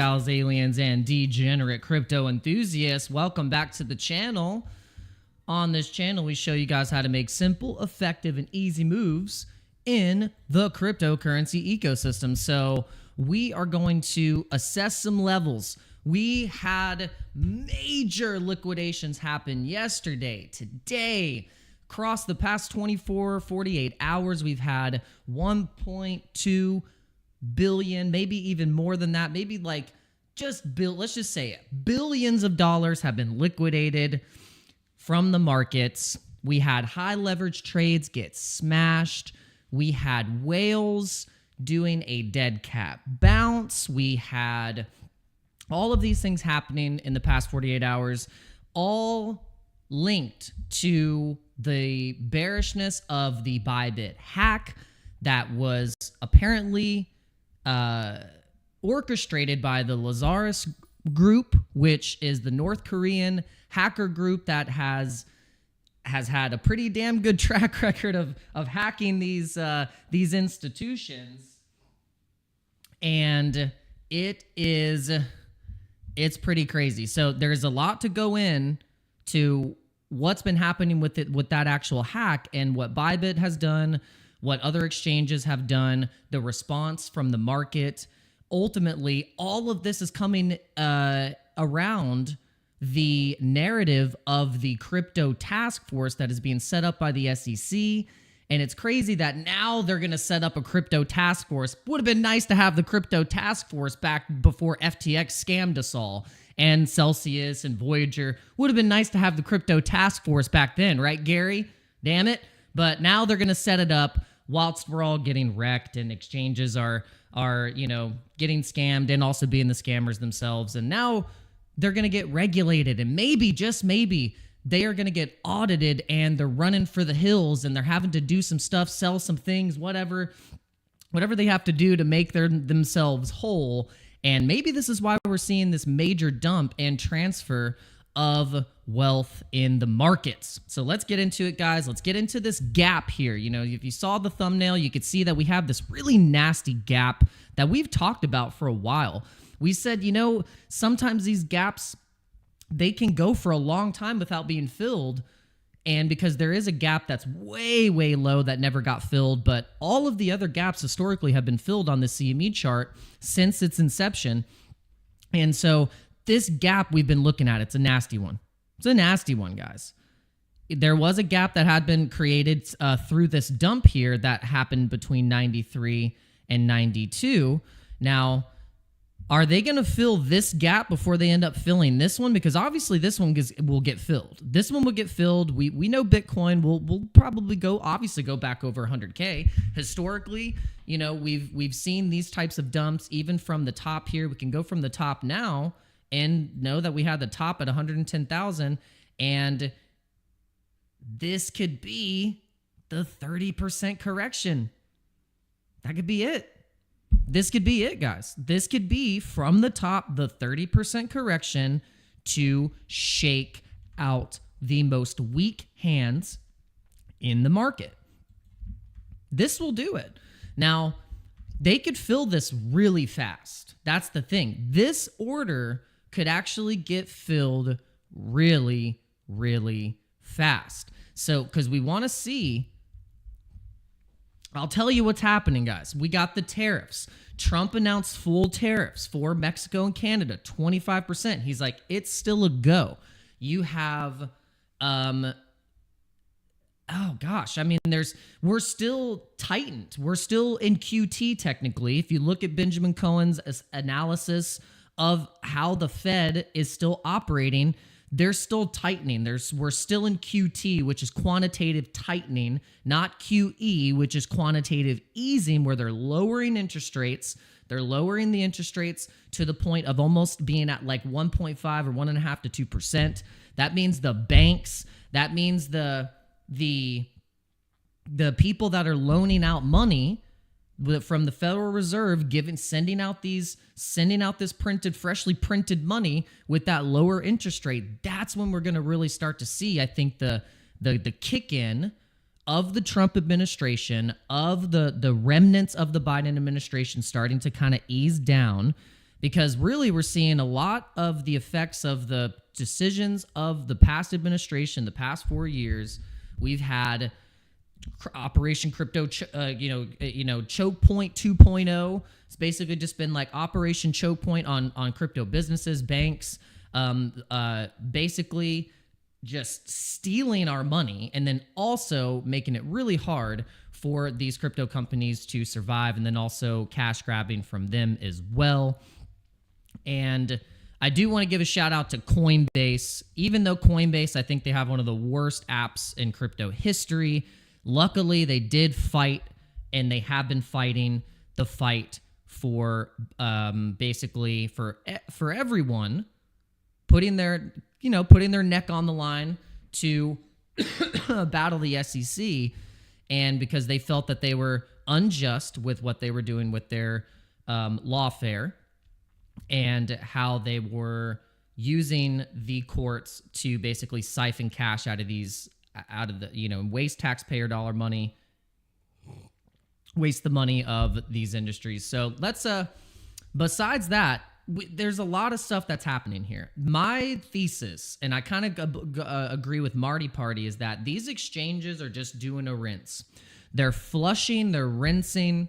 gals, aliens, and degenerate crypto enthusiasts. Welcome back to the channel. On this channel, we show you guys how to make simple, effective, and easy moves in the cryptocurrency ecosystem. So we are going to assess some levels. We had major liquidations happen yesterday, today. Across the past 24, 48 hours, we've had 1.2 billion, maybe even more than that, maybe like let's just say it. Billions of dollars have been liquidated from the markets. We had high leverage trades get smashed. We had whales doing a dead cat bounce. We had all of these things happening in the past 48 hours, all linked to the bearishness of the ByBit hack that was apparently orchestrated by the Lazarus group, which is the North Korean hacker group that has had a pretty damn good track record of hacking these institutions. And it's pretty crazy. So there's a lot to go in to what's been happening with that actual hack and what ByBit has done, what other exchanges have done, the response from the market. Ultimately, all of this is coming around the narrative of the crypto task force that is being set up by the SEC. And it's crazy that now they're going to set up a crypto task force. Would have been nice to have the crypto task force back before FTX scammed us all. And Celsius and Voyager. Would have been nice to have the crypto task force back then, right, Gary? Damn it. But now they're going to set it up whilst we're all getting wrecked and exchanges are getting scammed and also being the scammers themselves. And now they're going to get regulated, and maybe, just maybe, they are going to get audited and they're running for the hills and they're having to do some stuff, sell some things, whatever they have to do to make themselves whole. And maybe this is why we're seeing this major dump and transfer of wealth in the markets. So let's get into it, guys. Let's get into this gap here. You know, if you saw the thumbnail, you could see that we have this really nasty gap that we've talked about for a while. We said, sometimes these gaps, they can go for a long time without being filled. And because there is a gap that's way, way low that never got filled, but all of the other gaps historically have been filled on the CME chart since its inception. And so this gap we've been looking at, it's a nasty one. It's a nasty one, guys. There was a gap that had been created through this dump here that happened between 93 and 92. Now, are they going to fill this gap before they end up filling this one? Because obviously this one will get filled. This one will get filled. We know Bitcoin will probably go back over 100K. Historically, we've seen these types of dumps even from the top here. We can go from the top now and know that we had the top at 110,000, and this could be the 30% correction. That could be it. This could be it, guys. This could be from the top, the 30% correction to shake out the most weak hands in the market. This will do it. Now, they could fill this really fast. That's the thing. This order could actually get filled really, really fast. So, because we want to see, I'll tell you what's happening, guys. We got the tariffs. Trump announced full tariffs for Mexico and Canada, 25%. He's like, it's still a go. You have, oh gosh, I mean, we're still tightened. We're still in QT technically. If you look at Benjamin Cohen's analysis of how the Fed is still operating, they're still tightening. We're still in QT, which is quantitative tightening, not QE, which is quantitative easing, where they're lowering interest rates. They're lowering the interest rates to the point of almost being at like 1.5 or 1.5 to 2%. That means the banks, that means the people that are loaning out money from the Federal Reserve, sending out this freshly printed money with that lower interest rate. That's when we're going to really start to see, I think, the kick in of the Trump administration, of the remnants of the Biden administration starting to kind of ease down, because really we're seeing a lot of the effects of the decisions of the past administration, the past 4 years. We've had Operation Crypto, Choke Point 2.0. It's basically just been like Operation Choke Point on crypto businesses, banks, basically just stealing our money, and then also making it really hard for these crypto companies to survive, and then also cash grabbing from them as well. And I do want to give a shout out to Coinbase. Even though Coinbase, I think they have one of the worst apps in crypto history, luckily they did fight, and they have been fighting the fight for basically for everyone, putting their neck on the line to battle the SEC, and because they felt that they were unjust with what they were doing with their lawfare, and how they were using the courts to basically siphon cash out of the waste taxpayer dollar money, waste the money of these industries. So let's besides that, there's a lot of stuff that's happening here. My thesis, and I kind of agree with Marty Party, is that these exchanges are just doing a rinse. They're flushing, they're rinsing,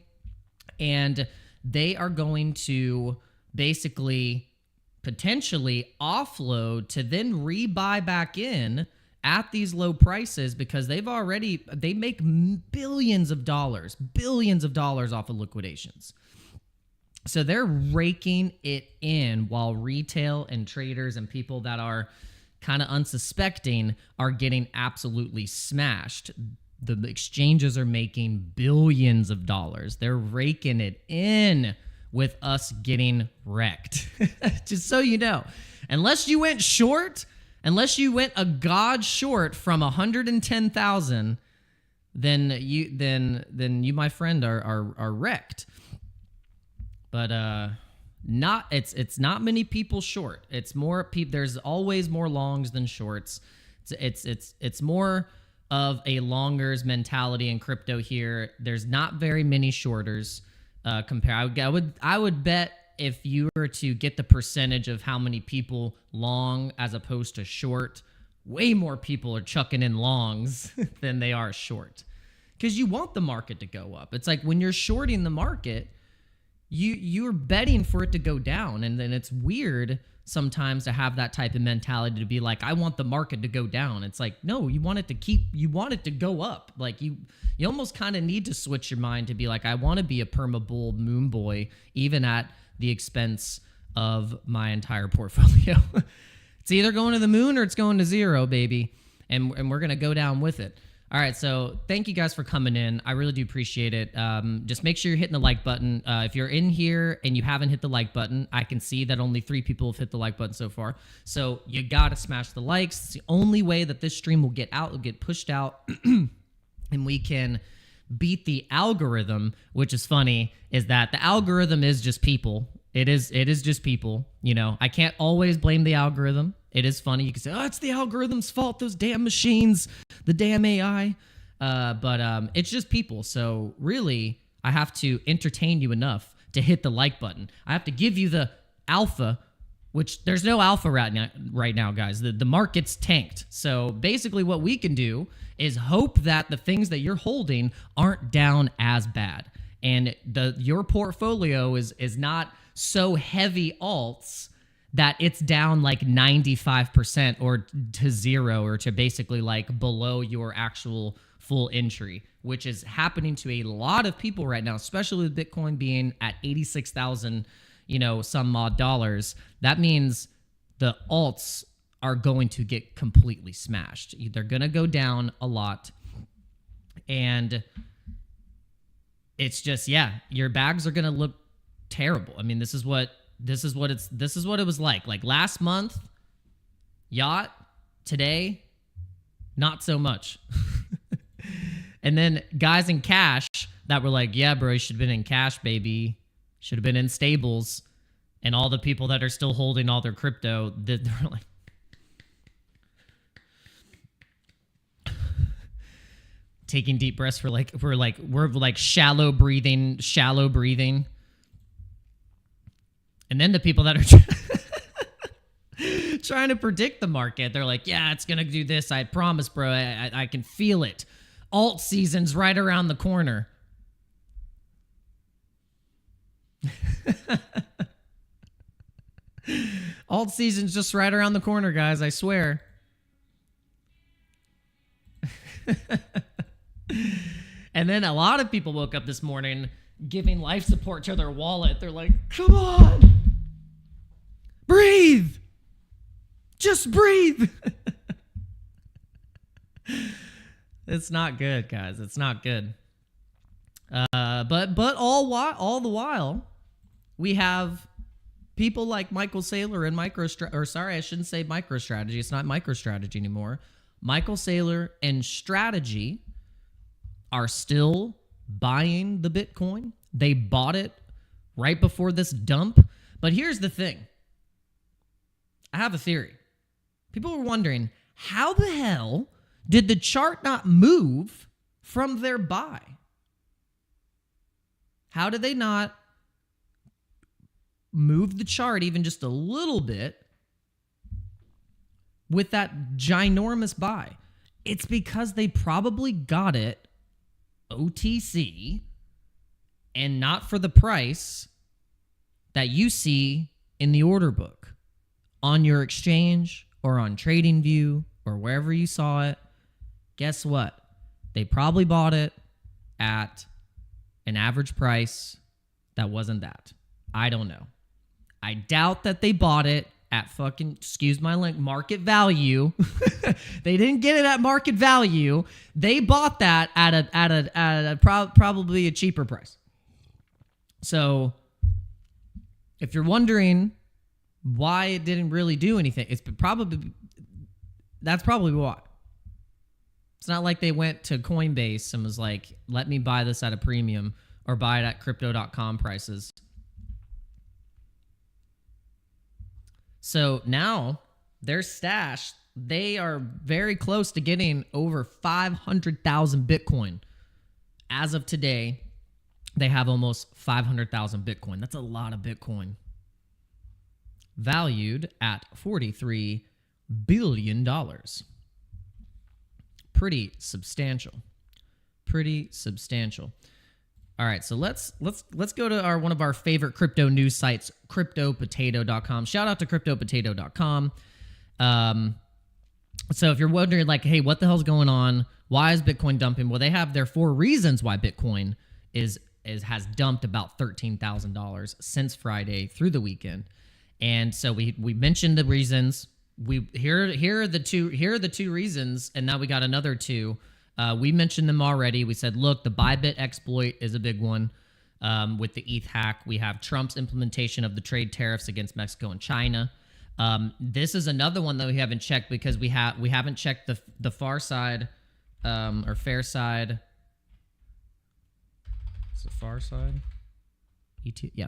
and they are going to basically potentially offload to then rebuy back in at these low prices, because they make billions of dollars off of liquidations. So they're raking it in, while retail and traders and people that are kind of unsuspecting are getting absolutely smashed. The exchanges are making billions of dollars. They're raking it in, with us getting wrecked. Just so you know, unless you went short, unless you went a god short from 110,000, then you, my friend, are wrecked. But it's not many people short. It's more people. There's always more longs than shorts. It's more of a longers mentality in crypto here. There's not very many shorters. I would bet if you were to get the percentage of how many people long as opposed to short, way more people are chucking in longs than they are short, because you want the market to go up. It's like when you're shorting the market, you're betting for it to go down, and then it's weird sometimes to have that type of mentality to be like, I want the market to go down. It's like, no, you want it to go up. Like you almost kind of need to switch your mind to be like, I want to be a perma bull moon boy, even at the expense of my entire portfolio. It's either going to the moon or it's going to zero, baby. And we're going to go down with it. All right, so thank you guys for coming in. I really do appreciate it. Just make sure you're hitting the like button. If you're in here and you haven't hit the like button, I can see that only 3 people have hit the like button so far. So you got to smash the likes. It's the only way that this stream will get out, will get pushed out, and we can beat the algorithm, which is funny, is that the algorithm is just people. It is just people. You know, I can't always blame the algorithm. It is funny. You can say, oh, it's the algorithm's fault, those damn machines, the damn AI. But it's just people. So really, I have to entertain you enough to hit the like button. I have to give you the alpha, which there's no alpha right now, guys. The market's tanked. So basically what we can do is hope that the things that you're holding aren't down as bad. And your portfolio is not so heavy alts that it's down like 95% or to zero, or to basically like below your actual full entry, which is happening to a lot of people right now, especially with Bitcoin being at 86,000, some odd dollars. That means the alts are going to get completely smashed. They're going to go down a lot. And it's just, your bags are going to look terrible. I mean, this is what it was like. Like last month, yacht, today, not so much. And then guys in cash that were like, yeah, bro, you should have been in cash, baby. Should have been in stables. And all the people that are still holding all their crypto, they're like, taking deep breaths we're shallow breathing. And And then the people that are trying to predict the market, they're like, yeah, it's going to do this. I promise, bro. I can feel it. Alt season's right around the corner. Alt season's just right around the corner, guys. I swear. And then a lot of people woke up this morning giving life support to their wallet. They're like, come on. Breathe. Just breathe. It's not good, guys. It's not good. But all the while, we have people like Michael Saylor and I shouldn't say MicroStrategy. It's not MicroStrategy anymore. Michael Saylor and Strategy are still buying the Bitcoin. They bought it right before this dump. But here's the thing. I have a theory. People were wondering, how the hell did the chart not move from their buy? How did they not move the chart even just a little bit with that ginormous buy? It's because they probably got it OTC and not for the price that you see in the order book on your exchange or on TradingView or wherever you saw it. Guess what? They probably bought it at an average price that wasn't that. I don't know. I doubt that they bought it at fucking, excuse my link, market value. They didn't get it at market value. They bought that at probably a cheaper price. So if you're wondering why it didn't really do anything, that's probably why. It's not like they went to Coinbase and was like, let me buy this at a premium or buy it at crypto.com prices. So now their stash, they are very close to getting over 500,000 Bitcoin. As of today, they have almost 500,000 Bitcoin. That's a lot of Bitcoin. Valued at $43 billion. Pretty substantial. Pretty substantial. All right, so let's go to one of our favorite crypto news sites, cryptopotato.com. Shout out to cryptopotato.com. So if you're wondering, like, hey, what the hell's going on? Why is Bitcoin dumping? Well, they have their 4 reasons why Bitcoin has dumped about $13,000 since Friday through the weekend. And so we mentioned the reasons. Here are the two reasons, and now we got another 2. We mentioned them already. We said, look, the Bybit exploit is a big one with the ETH hack. We have Trump's implementation of the trade tariffs against Mexico and China. This is another one that we haven't checked because we haven't checked the far side or fair side. Is it far side?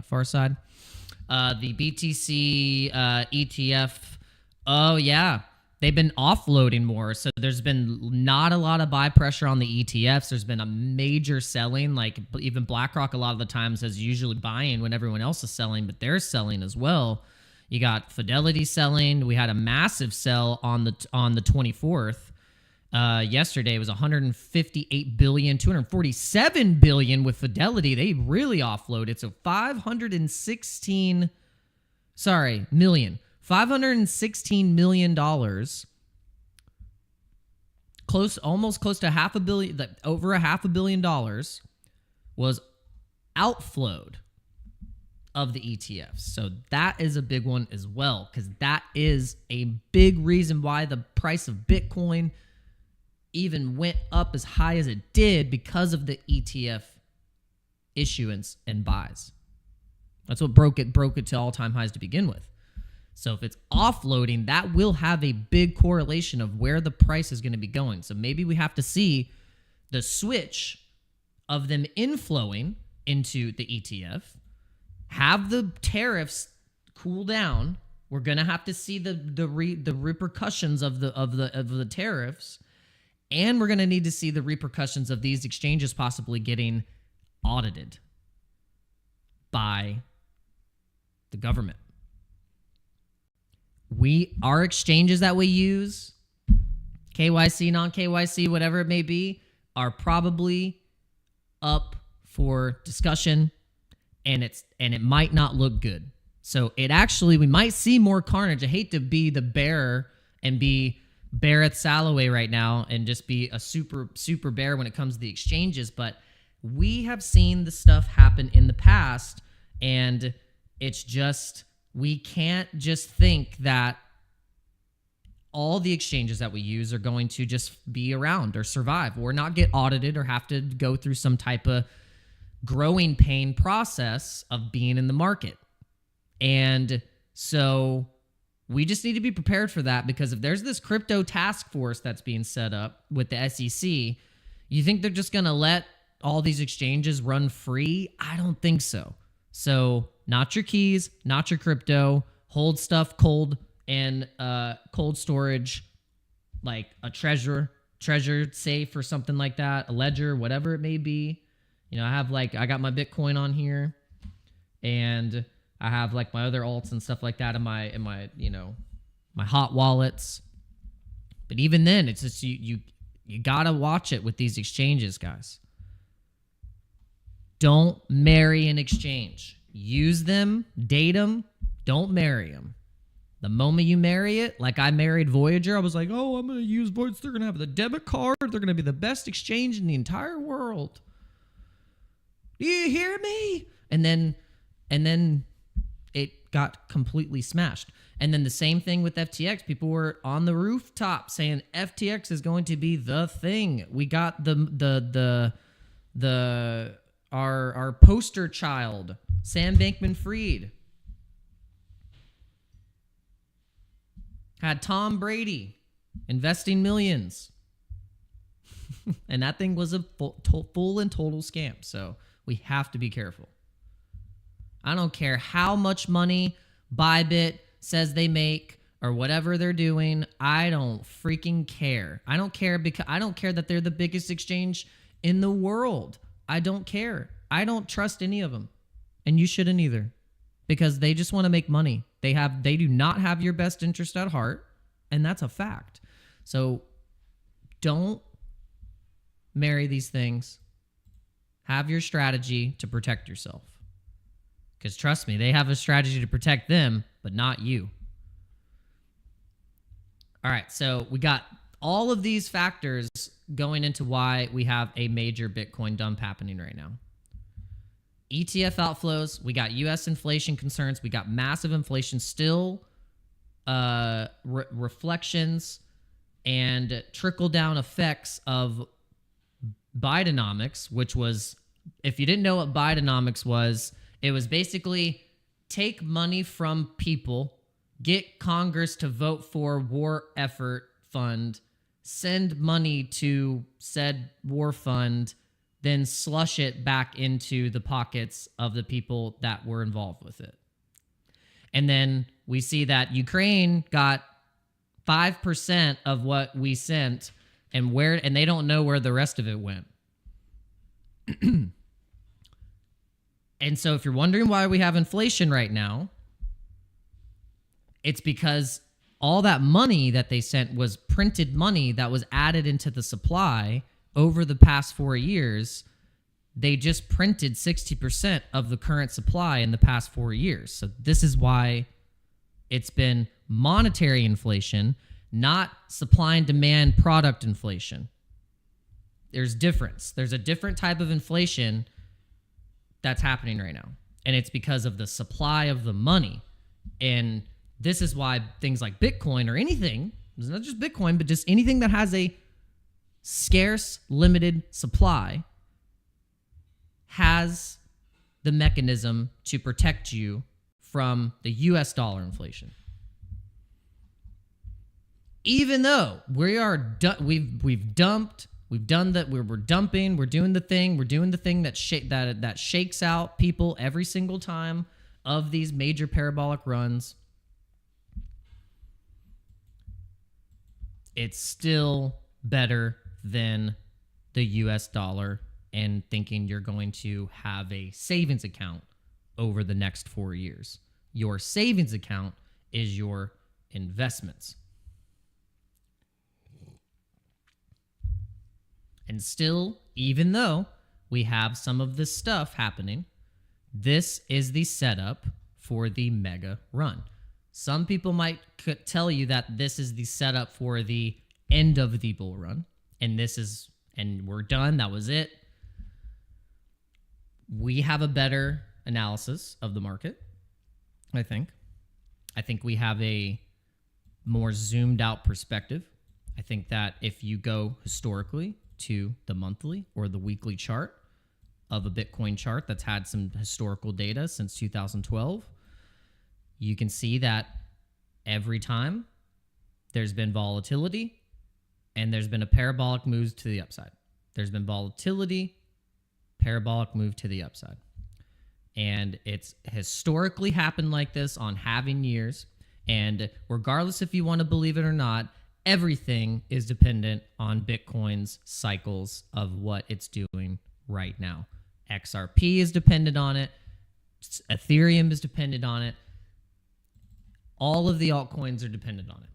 Far side. The BTC ETF. Oh, yeah. They've been offloading more. So there's been not a lot of buy pressure on the ETFs. There's been a major selling. Like even BlackRock a lot of the times is usually buying when everyone else is selling, but they're selling as well. You got Fidelity selling. We had a massive sell on the 24th. Yesterday it was 158 billion, 247 billion with Fidelity. They really offloaded. So $516 million, almost close to $500 million, over $500 million was outflowed of the ETFs. So that is a big one as well, because that is a big reason why the price of Bitcoin even went up as high as it did, because of the ETF issuance and buys. That's what broke it to all-time highs to begin with. So if it's offloading, that will have a big correlation of where the price is going to be going. So maybe we have to see the switch of them inflowing into the ETF, have the tariffs cool down. We're going to have to see the repercussions of the tariffs, and we're going to need to see the repercussions of these exchanges possibly getting audited by the government. our exchanges that we use, KYC, non-KYC, whatever it may be, are probably up for discussion, and it might not look good. So we might see more carnage. I hate to be the bearer and be Barrett Salloway right now and just be a super bear when it comes to the exchanges, but we have seen the stuff happen in the past, and it's just, we can't just think that all the exchanges that we use are going to just be around or survive or not get audited or have to go through some type of growing pain process of being in the market. And so we just need to be prepared for that, because if there's this crypto task force that's being set up with the SEC, you think they're just going to let all these exchanges run free? I don't think so. So not your keys, not your crypto, hold stuff cold and cold storage, like a treasure safe or something like that, a ledger, whatever it may be. You know, I got my Bitcoin on here, and I have like my other alts and stuff like that in my my hot wallets. But even then, it's just you gotta watch it with these exchanges, guys. Don't marry an exchange. Use them, date them, don't marry them. The moment you marry it, like I married Voyager, I was like, oh, I'm going to use Voyager. They're going to have the debit card. They're going to be the best exchange in the entire world. Do you hear me? And then it got completely smashed. And then the same thing with FTX. People were on the rooftop saying FTX is going to be the thing. We got our poster child, Sam Bankman-Fried. Had Tom Brady investing millions. And that thing was a full and total scam. So we have to be careful. I don't care how much money Bybit says they make or whatever they're doing. I don't freaking care. I don't care that they're the biggest exchange in the world. I don't care. I don't trust any of them. And you shouldn't either, because they just want to make money. They do not have your best interest at heart, and that's a fact. So don't marry these things. Have your strategy to protect yourself. Because trust me, they have a strategy to protect them, but not you. All right, so we got all of these factors going into why we have a major Bitcoin dump happening right now. ETF outflows, we got U.S. inflation concerns, we got massive inflation still, reflections and trickle-down effects of Bidenomics, which was, if you didn't know what Bidenomics was, it was basically take money from people, get Congress to vote for war effort fund, send money to said war fund, then slush it back into the pockets of the people that were involved with it. And then we see that Ukraine got 5% of what we sent, and they don't know where the rest of it went. And so if you're wondering why we have inflation right now, it's because all that money that they sent was printed money that was added into the supply over the past 4 years. They just printed 60% of the current supply in the past 4 years. So this is why it's been monetary inflation, not supply and demand product inflation. There's difference. There's a different type of inflation that's happening right now. And it's because of the supply of the money. And this is why things like Bitcoin or anything, it's not just Bitcoin, but just anything that has a scarce, limited supply has the mechanism to protect you from the US dollar inflation. Even though we've dumped, we've done that, we're dumping, we're doing the thing that shakes out people every single time of these major parabolic runs. It's still better than the US dollar and thinking you're going to have a savings account over the next 4 years. Your savings account is your investments. And still, even though we have some of this stuff happening, this is the setup for the mega run. Some people might tell you that this is the setup for the end of the bull run, and we're done. That was it. We have a better analysis of the market, I think. I think we have a more zoomed out perspective. I think that if you go historically to the monthly or the weekly chart of a Bitcoin chart that's had some historical data since 2012, you can see that every time there's been volatility and there's been a parabolic move to the upside. There's been volatility, parabolic move to the upside. And it's historically happened like this on halving years. And regardless if you want to believe it or not, everything is dependent on Bitcoin's cycles of what it's doing right now. XRP is dependent on it. Ethereum is dependent on it. All of the altcoins are dependent on it.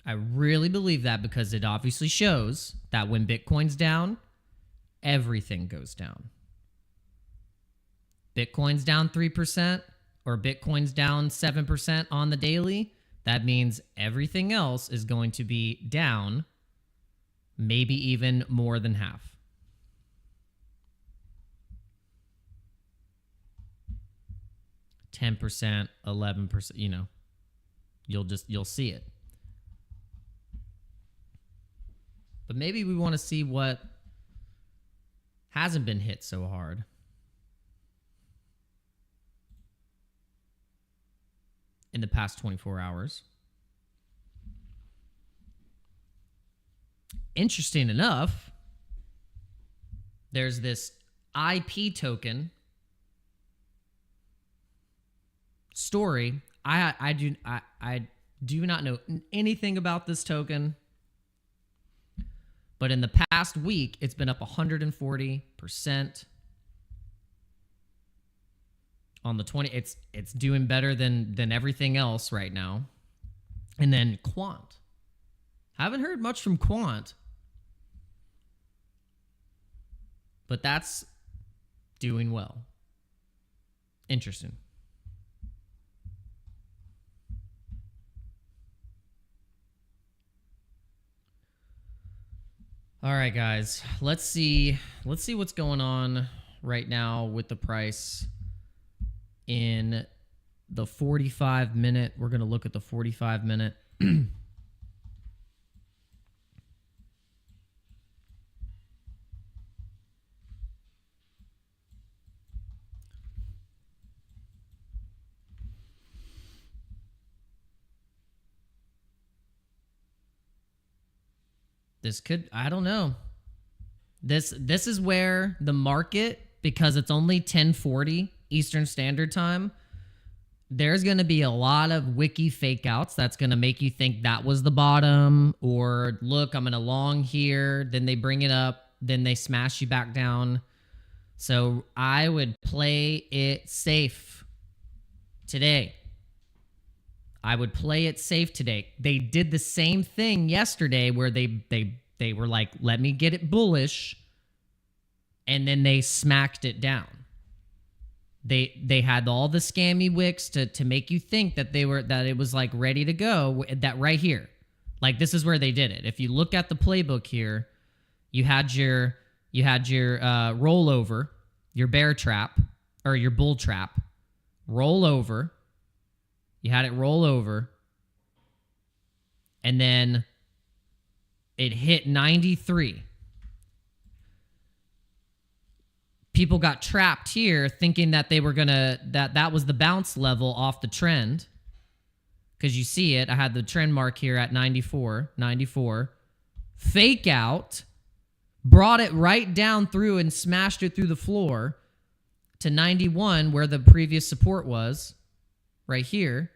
I really believe that because it obviously shows that when Bitcoin's down, everything goes down. Bitcoin's down 3% or Bitcoin's down 7% on the daily. That means everything else is going to be down, maybe even more than half. %, 11%, you'll see it. But maybe we want to see what hasn't been hit so hard. In the past 24 hours. Interesting enough, there's this IP token story. I do not know anything about this token, but in the past week, it's been up 140%. On the 20, it's doing better than everything else right now. And then Quant. Haven't heard much from Quant, but that's doing well. Interesting. All right, guys. Let's see what's going on right now with the price. In the 45 minute, we're going to look at the 45 minute. I don't know. This is where the market, because it's only 10:40 Eastern Standard Time, there's going to be a lot of wiki fake outs that's going to make you think that was the bottom, or look, I'm going to long here, then they bring it up, then they smash you back down. So I would play it safe today. I would play it safe today. They did the same thing yesterday where they were like, let me get it bullish, and then they smacked it down. They had all the scammy wicks to make you think that it was like ready to go. That right here, like this is where they did it. If you look at the playbook here, you had your rollover, your bear trap or your bull trap, roll over. You had it roll over, and then it hit 93. People got trapped here thinking that they were that was the bounce level off the trend. Because you see it, I had the trend mark here at 94. Fake out, brought it right down through and smashed it through the floor to 91, where the previous support was, right here.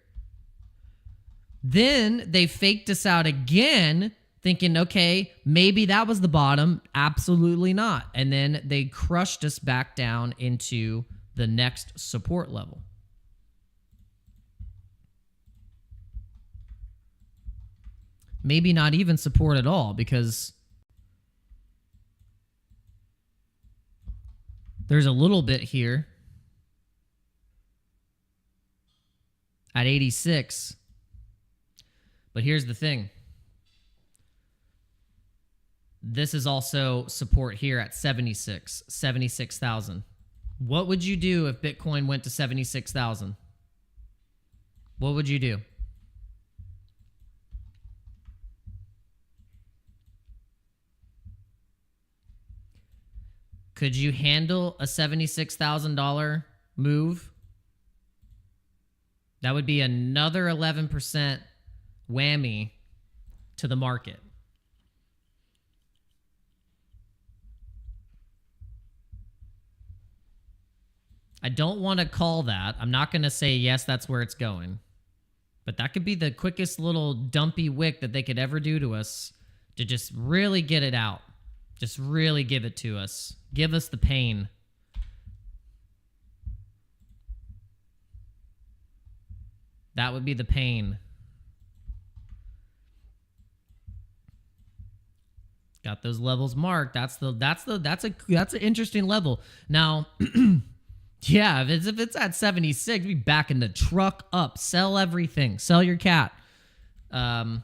Then they faked us out again, thinking, okay, maybe that was the bottom. Absolutely not. And then they crushed us back down into the next support level. maybe not even support at all, because there's a little bit here at 86. But here's the thing. This is also support here at 76,000. What would you do if Bitcoin went to 76,000? What would you do? Could you handle a $76,000 move? That would be another 11% whammy to the market. I don't want to call that. I'm not going to say, yes, that's where it's going. But that could be the quickest little dumpy wick that they could ever do to us to just really get it out. Just really give it to us. Give us the pain. That would be the pain. Got those levels marked. That's an interesting level. Now, yeah, if it's at 76, be backing the truck up. Sell everything. Sell your cat. My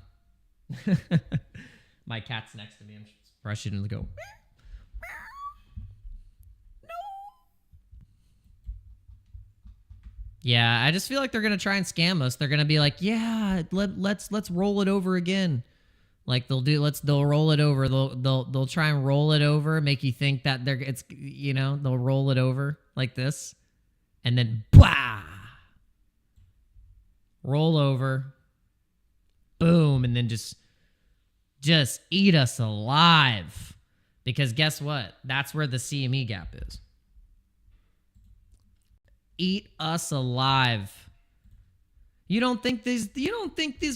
cat's next to me. I'm brushing and go. Yeah, I just feel like they're gonna try and scam us. They're gonna be like, yeah, let's roll it over again. Like they'll roll it over. They'll try and roll it over, make you think that they'll roll it over like this, and then bah, roll over, boom, and then just eat us alive. Because guess what? That's where the CME gap is. Eat us alive. You don't think this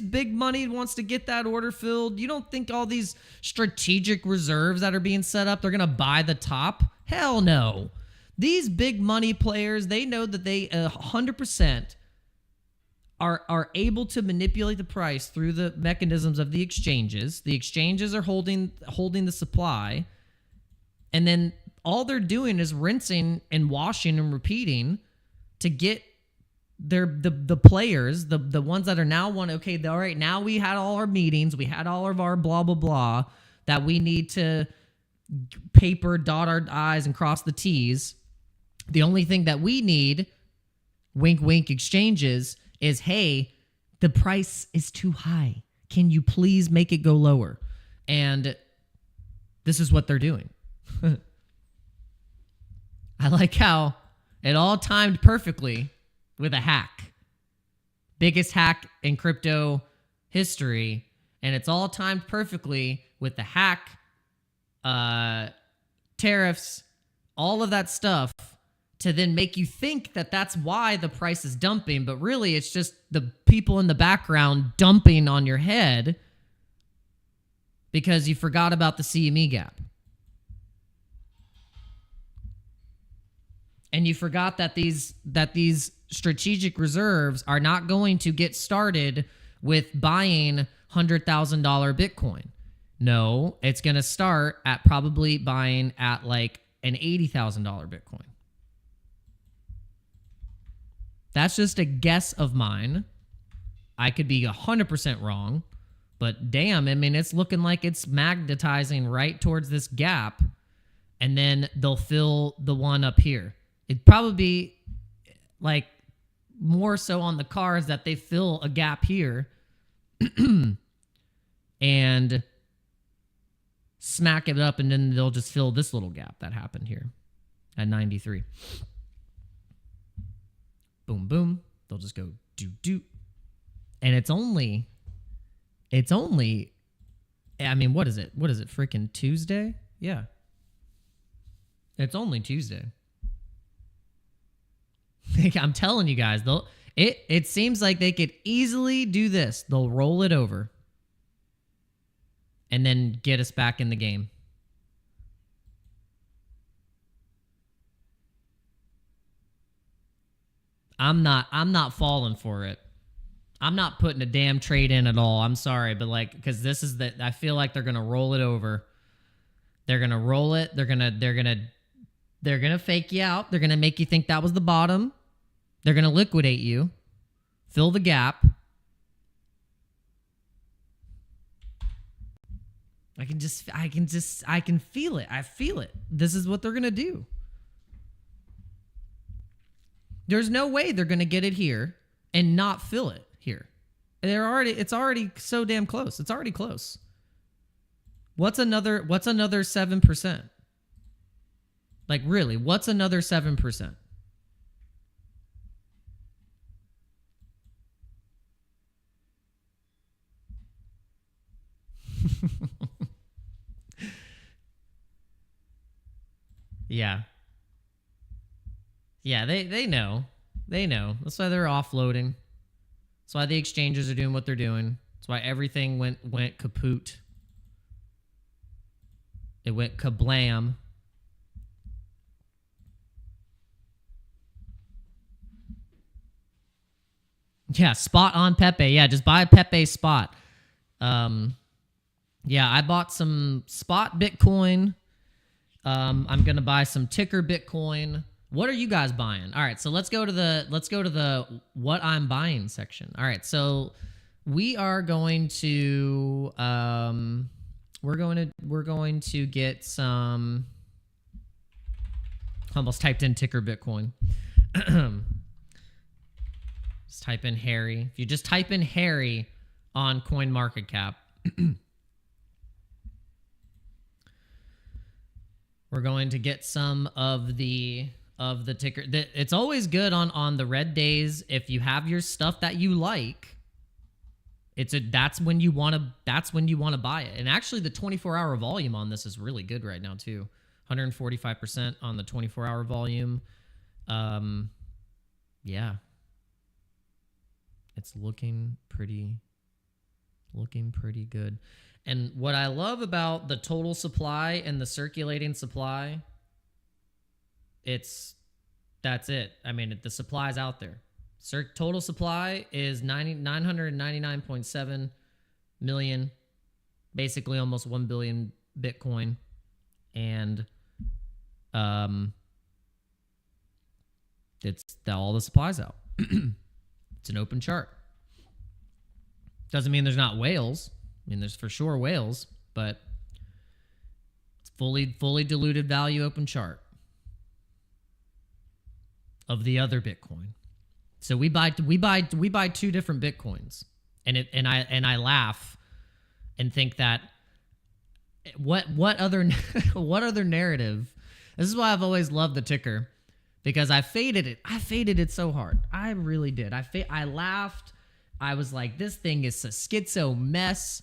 big money wants to get that order filled? You don't think all these strategic reserves that are being set up, they're going to buy the top? Hell no. These big money players, they know that they 100% are able to manipulate the price through the mechanisms of the exchanges. The exchanges are holding the supply, and then all they're doing is rinsing and washing and repeating to get the players, the ones that are now okay, all right, now we had all our meetings, we had all of our blah, blah, blah, that we need to dot our I's and cross the T's. The only thing that we need, wink, wink, exchanges, is, hey, the price is too high. Can you please make it go lower? And this is what they're doing. I like how it all timed perfectly with a hack. Biggest hack in crypto history. And it's all timed perfectly with the hack, tariffs, all of that stuff, to then make you think that that's why the price is dumping. But really, it's just the people in the background dumping on your head because you forgot about the CME gap. And you forgot that these strategic reserves are not going to get started with buying $100,000 Bitcoin. No, it's going to start at probably buying at like an $80,000 Bitcoin. That's just a guess of mine. I could be 100% wrong, but damn, I mean, it's looking like it's magnetizing right towards this gap, and then they'll fill the one up here. It'd probably be like more so on the cards that they fill a gap here and smack it up, and then they'll just fill this little gap that happened here at 93. Boom, boom. They'll just go do. And it's only, I mean, what is it? Freaking Tuesday? Yeah. It's only Tuesday. I'm telling you guys, it seems like they could easily do this. They'll roll it over and then get us back in the game. I'm not falling for it. I'm not putting a damn trade in at all. I'm sorry, but like, because this is the, I feel like they're gonna roll it over. They're gonna roll it. They're gonna fake you out. They're gonna make you think that was the bottom. They're gonna liquidate you, fill the gap. I can feel it. I feel it. This is what they're gonna do. There's no way they're gonna get it here and not fill it here. It's already so damn close. It's already close. What's another 7%? Like really, what's another 7%? Yeah. Yeah, they know. They know. That's why they're offloading. That's why the exchanges are doing what they're doing. That's why everything went kaput. It went kablam. Yeah, spot on Pepe. Yeah, just buy a Pepe spot. Yeah, I bought some spot Bitcoin. I'm gonna buy some ticker Bitcoin. What are you guys buying? All right, so let's go to the what I'm buying section. All right, so we are going to we're going to get some. Almost typed in ticker Bitcoin. Just type in Harry. If you just type in Harry on CoinMarketCap. We're going to get some of the ticker. It's always good on the red days if you have your stuff that you like. That's when you want to buy it. And actually, the 24-hour volume on this is really good right now too. 145% on the 24-hour volume. Yeah, it's looking pretty good. And what I love about the total supply and the circulating supply, that's it. I mean, the supply's out there. Total supply is 999.7 million, basically almost 1 billion Bitcoin. And all the supply's out. It's an open chart. Doesn't mean there's not whales. I mean, there's for sure whales, but it's fully diluted value open chart of the other Bitcoin. So we buy two different Bitcoins, and I laugh and think that what other narrative? This is why I've always loved the ticker, because I faded it so hard. I really did. I laughed. I was like, this thing is a schizo mess.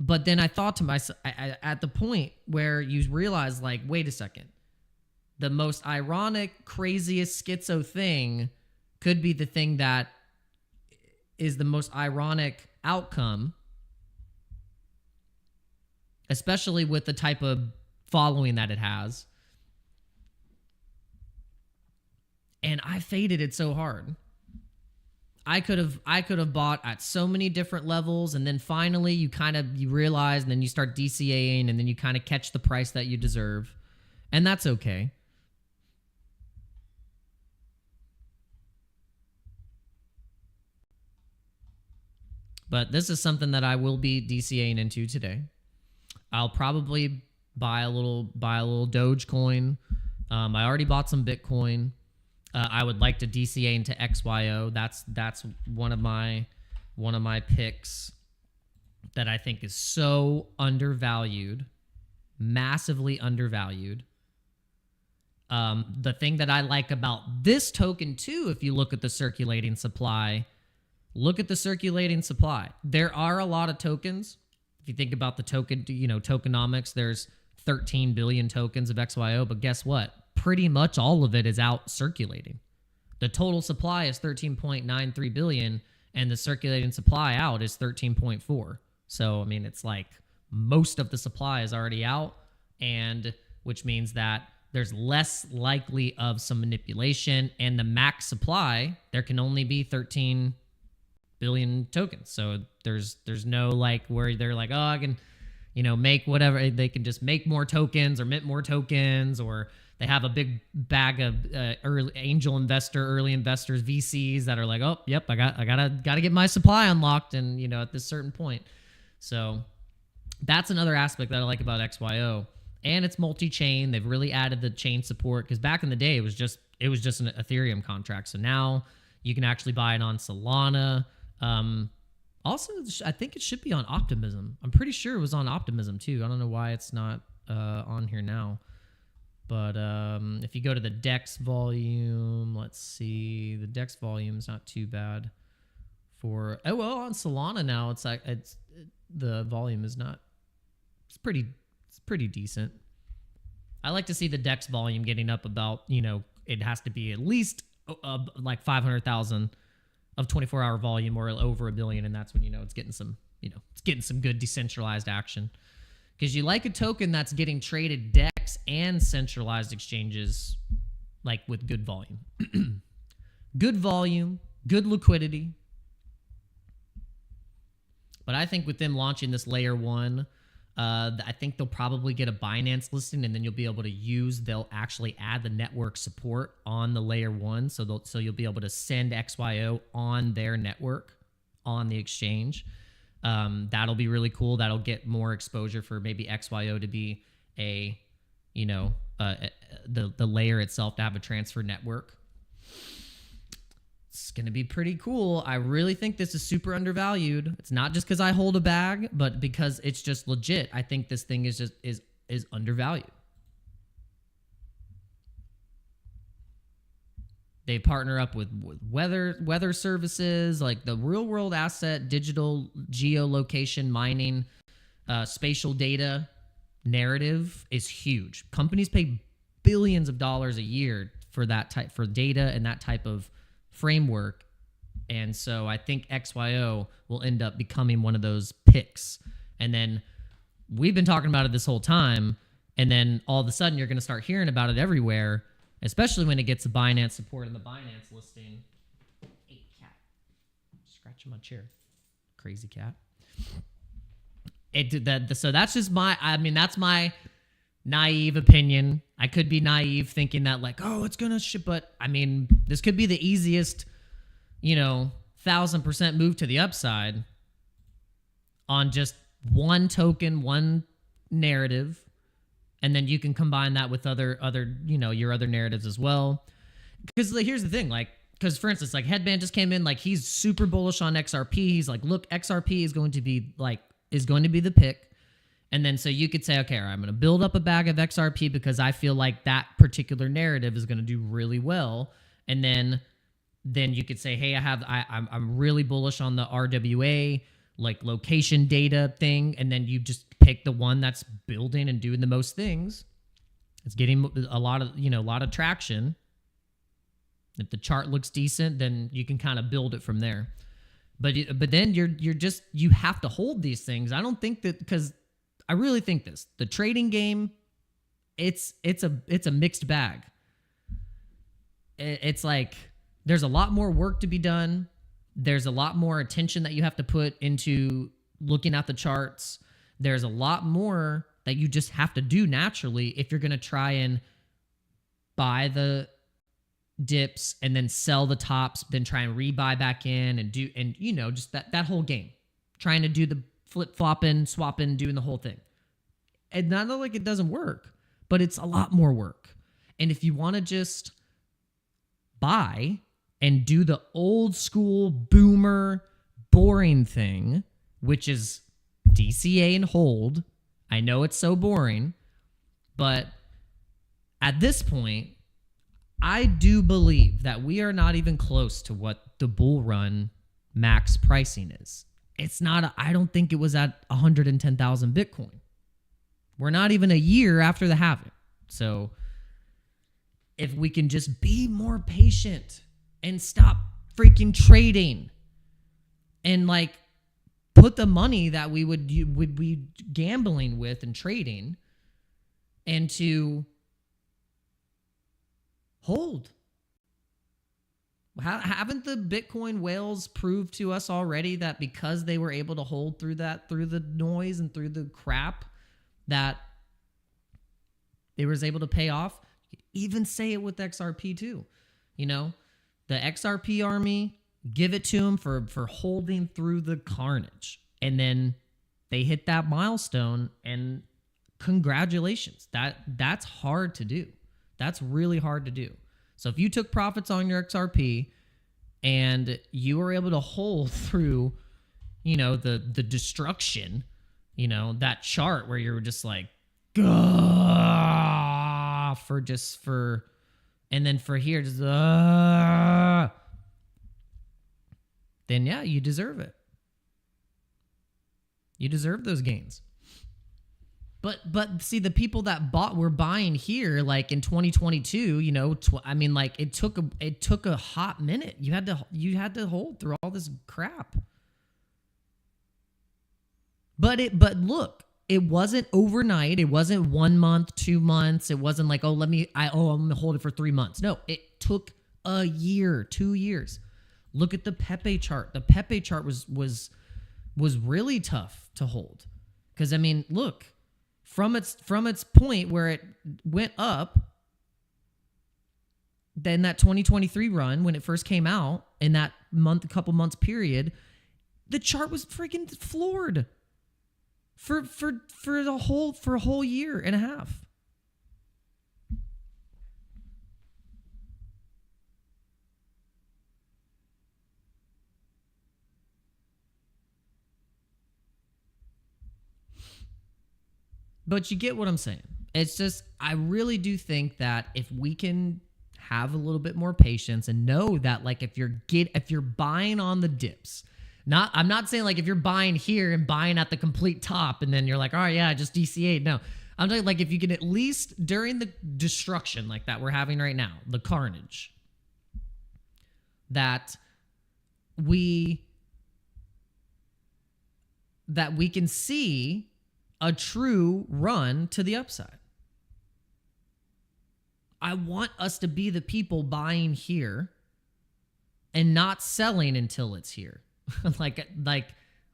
But then I thought to myself, at the point where you realize, like, wait a second, the most ironic, craziest schizo thing could be the thing that is the most ironic outcome, especially with the type of following that it has. And I faded it so hard. I could have bought at so many different levels, and then finally you realize, and then you start DCAing, and then you kind of catch the price that you deserve, and that's okay. But this is something that I will be DCAing into today. I'll probably buy a little Dogecoin. I already bought some Bitcoin. I would like to DCA into XYO. That's one of my picks that I think is so undervalued, massively undervalued. The thing that I like about this token too, if you look at the circulating supply, there are a lot of tokens. If you think about the tokenomics, there's 13 billion tokens of XYO, but guess what? Pretty much all of it is out circulating. The total supply is 13.93 billion, and the circulating supply out is 13.4. So, I mean, it's like most of the supply is already out, and which means that there's less likely of some manipulation, and the max supply, there can only be 13 billion tokens. So there's no like where they're like, oh, I can, make whatever. They can just make more tokens or mint more tokens, or they have a big bag of early investors, VCs that are like, oh, yep, I gotta get my supply unlocked, and at this certain point. So that's another aspect that I like about XYO. And it's multi-chain. They've really added the chain support, because back in the day it was just an Ethereum contract. So now you can actually buy it on Solana. Also, I think it should be on Optimism. I'm pretty sure it was on Optimism too. I don't know why it's not on here now. But if you go to the DEX volume, let's see. The DEX volume is not too bad. On Solana now the volume is not. It's pretty decent. I like to see the DEX volume getting up about, it has to be at least like 500,000 of 24-hour volume, or over a billion, and that's when it's getting some good decentralized action. Because you like a token that's getting traded DEX and centralized exchanges, like with good volume. Good volume, good liquidity. But I think with them launching this layer 1, I think they'll probably get a Binance listing, and then they'll actually add the network support on the layer 1. So you'll be able to send XYO on their network on the exchange. That'll be really cool. That'll get more exposure for maybe XYO to be the layer itself to have a transfer network. It's going to be pretty cool. I really think this is super undervalued. It's not just because I hold a bag, but because it's just legit. I think this thing is undervalued. They partner up with weather services, like the real world asset, digital geolocation mining, spatial data narrative is huge. Companies pay billions of dollars a year for data and that type of framework. And so I think XYO will end up becoming one of those picks. And then we've been talking about it this whole time, and then all of a sudden you're going to start hearing about it everywhere, especially when it gets the Binance support and the Binance listing. Hey, cat. Scratching my chair. Crazy cat. So that's just that's my naive opinion. I could be naive thinking that like, oh, it's going to ship, but this could be the easiest, 1,000% move to the upside on just one token, one narrative. And then you can combine that with other your other narratives as well. Because here's the thing, because for instance, Headband just came in, he's super bullish on XRP. He's like, look, XRP is going to be the pick. And then so you could say, okay, all right, I'm going to build up a bag of XRP because I feel like that particular narrative is going to do really well. And then you could say, hey, I'm really bullish on the RWA, location data thing. And then you just pick the one that's building and doing the most things. It's getting a lot of traction. If the chart looks decent, then you can kind of build it from there. But then you have to hold these things. I don't think that, because I really think the trading game, it's a mixed bag. It's like there's a lot more work to be done. There's a lot more attention that you have to put into looking at the charts. There's a lot more that you just have to do naturally if you're going to try and buy the dips and then sell the tops, then try and rebuy back in and just that whole game. Trying to do the flip-flopping, swapping, doing the whole thing. And not like it doesn't work, but it's a lot more work. And if you want to just buy and do the old school boomer boring thing, which is DCA and hold, I know it's so boring, but at this point, I do believe that we are not even close to what the bull run max pricing is. It's not, I don't think it was at 110,000 Bitcoin. We're not even a year after the halving. So if we can just be more patient and stop freaking trading and put the money that we would be gambling with and trading into hold. Haven't the Bitcoin whales proved to us already that because they were able to hold through the noise and through the crap, that they was able to pay off? Even say it with XRP too. You know, the XRP army, give it to them for holding through the carnage. And then they hit that milestone, and congratulations. That's hard to do. That's really hard to do. So if you took profits on your XRP and you were able to hold through, you know, the destruction, you know, that chart where you were just like, gah, and then for here, just, then yeah, you deserve it. You deserve those gains. But see, the people that were buying here, like in 2022, you know, I mean, like it took a hot minute. You had to hold through all this crap. But look, it wasn't overnight. It wasn't 1 month, 2 months. It wasn't like, I'm gonna hold it for 3 months. No, it took a year, 2 years. Look at the Pepe chart. The Pepe chart was really tough to hold. Because I mean, look. From its point where it went up, then that 2023 run when it first came out, in that couple months period, the chart was freaking floored for a whole year and a half. But you get what I'm saying. It's just, I really do think that if we can have a little bit more patience and know that, like, if you're buying on the dips, I'm not saying like if you're buying here and buying at the complete top and then you're like, all right, yeah, just DCA'd. No, I'm talking like if you can at least during the destruction like that we're having right now, the carnage, that we can see a true run to the upside. I want us to be the people buying here and not selling until it's here. like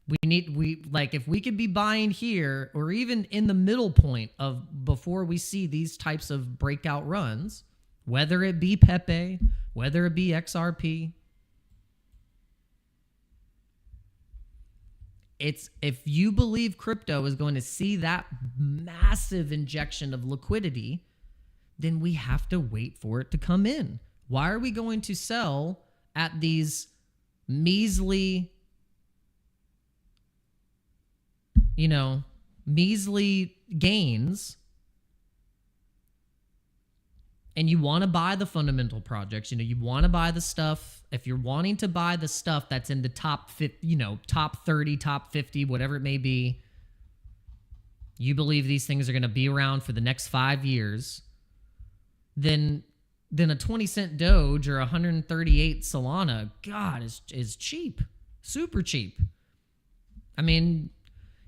if we could be buying here or even in the middle point of before we see these types of breakout runs, whether it be Pepe, whether it be XRP, it's, if you believe crypto is going to see that massive injection of liquidity, then we have to wait for it to come in. Why are we going to sell at these measly gains? And you want to buy the fundamental projects, you want to buy the stuff. If you're wanting to buy the stuff that's in the top 50, top 30, top 50, whatever it may be, you believe these things are going to be around for the next 5 years, then a 20-cent Doge or 138 Solana, God, is cheap, super cheap. I mean,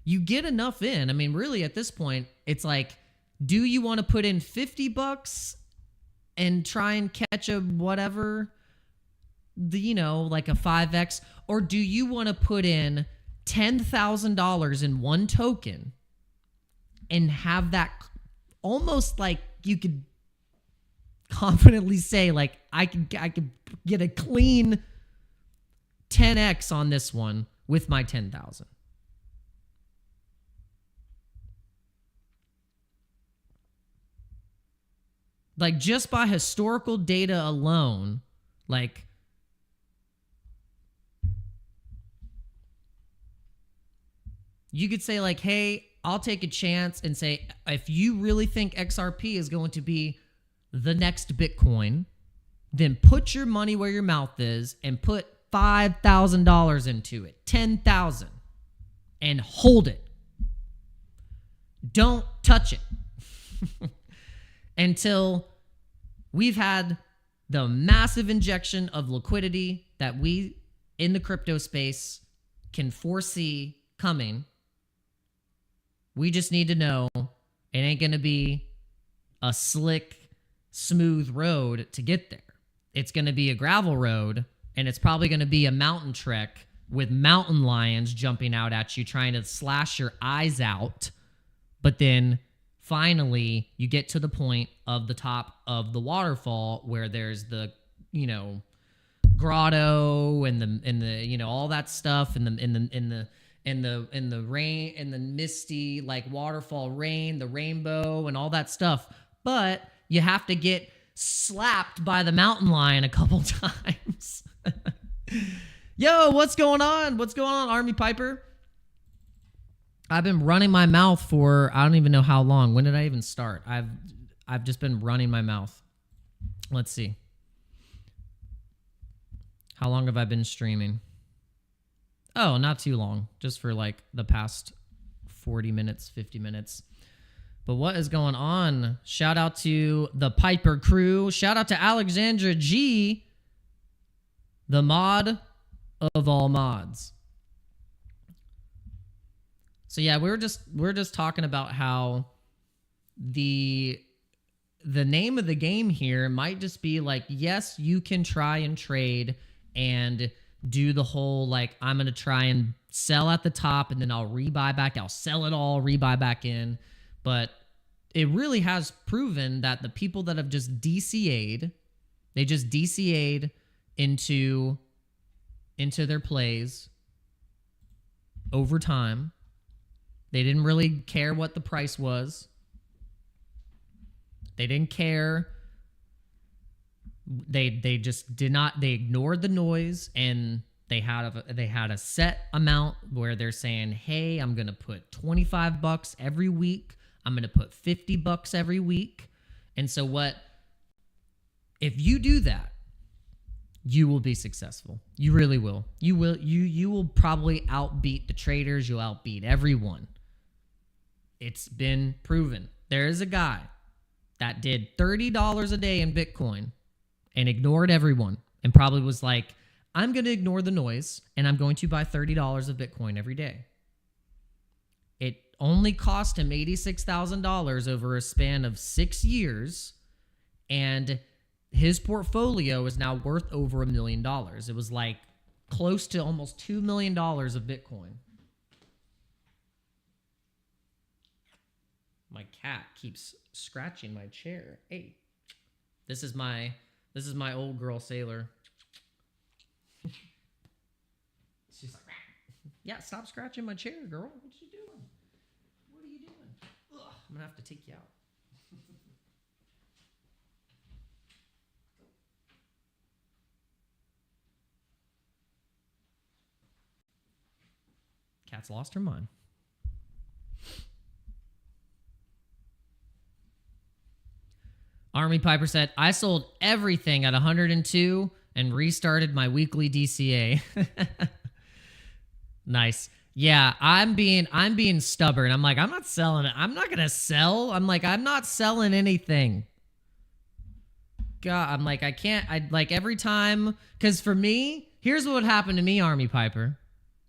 you get enough in. I mean, really at this point, it's like, do you want to put in $50 and try and catch a whatever, like a 5X? Or do you want to put in $10,000 in one token and have that almost like you could confidently say, like, I could get a clean 10X on this one with my 10,000? Like, just by historical data alone, like, you could say, like, hey, I'll take a chance and say, if you really think XRP is going to be the next Bitcoin, then put your money where your mouth is and put $5,000 into it, 10,000, and hold it. Don't touch it. Until we've had the massive injection of liquidity that we in the crypto space can foresee coming. We just need to know it ain't going to be a slick, smooth road to get there. it's going to be a gravel road, and it's probably going to be a mountain trek with mountain lions jumping out at you, trying to slash your eyes out. But then finally, you get to the point of the top of the waterfall where there's the, grotto and the all that stuff and the rain and the misty like waterfall rain, the rainbow and all that stuff. But you have to get slapped by the mountain lion a couple times. Yo, what's going on? What's going on, Army Piper? I've been running my mouth for I don't even know how long. When did I even start? I've just been running my mouth. Let's see. How long have I been streaming? Oh, not too long. Just for like the past 40 minutes, 50 minutes. But what is going on? Shout out to the Piper crew. Shout out to Alexandra G, the mod of all mods. So yeah, we're just talking about how the name of the game here might just be like, yes, you can try and trade and do the whole like, I'm gonna try and sell at the top and then I'll rebuy back. I'll sell it all, rebuy back in. But it really has proven that the people that have just DCA'd, they just DCA'd into their plays over time. They didn't really care what the price was. They didn't care. They just did not. They ignored the noise, and they had a set amount where they're saying, "Hey, I'm gonna put $25 every week. I'm gonna put $50 every week." And so, what if you do that? You will be successful. You really will. You will probably outbeat the traders. You'll outbeat everyone. It's been proven. There is a guy that did $30 a day in Bitcoin and ignored everyone and probably was like, I'm going to ignore the noise and I'm going to buy $30 of Bitcoin every day. It only cost him $86,000 over a span of 6 years, and his portfolio is now worth over $1 million. It was like close to almost $2 million of Bitcoin. My cat keeps scratching my chair. Hey, this is my old girl Sailor. She's like, yeah, stop scratching my chair, girl. What you doing? What are you doing? Ugh, I'm gonna have to take you out. Cat's lost her mind. Army Piper said, I sold everything at 102 and restarted my weekly DCA. Nice. Yeah, I'm being stubborn. I'm like, I'm not selling it. I'm not going to sell. I'm like, I'm not selling anything. God, I'm like, I can't. I like every time. Because for me, here's what would happen to me, Army Piper.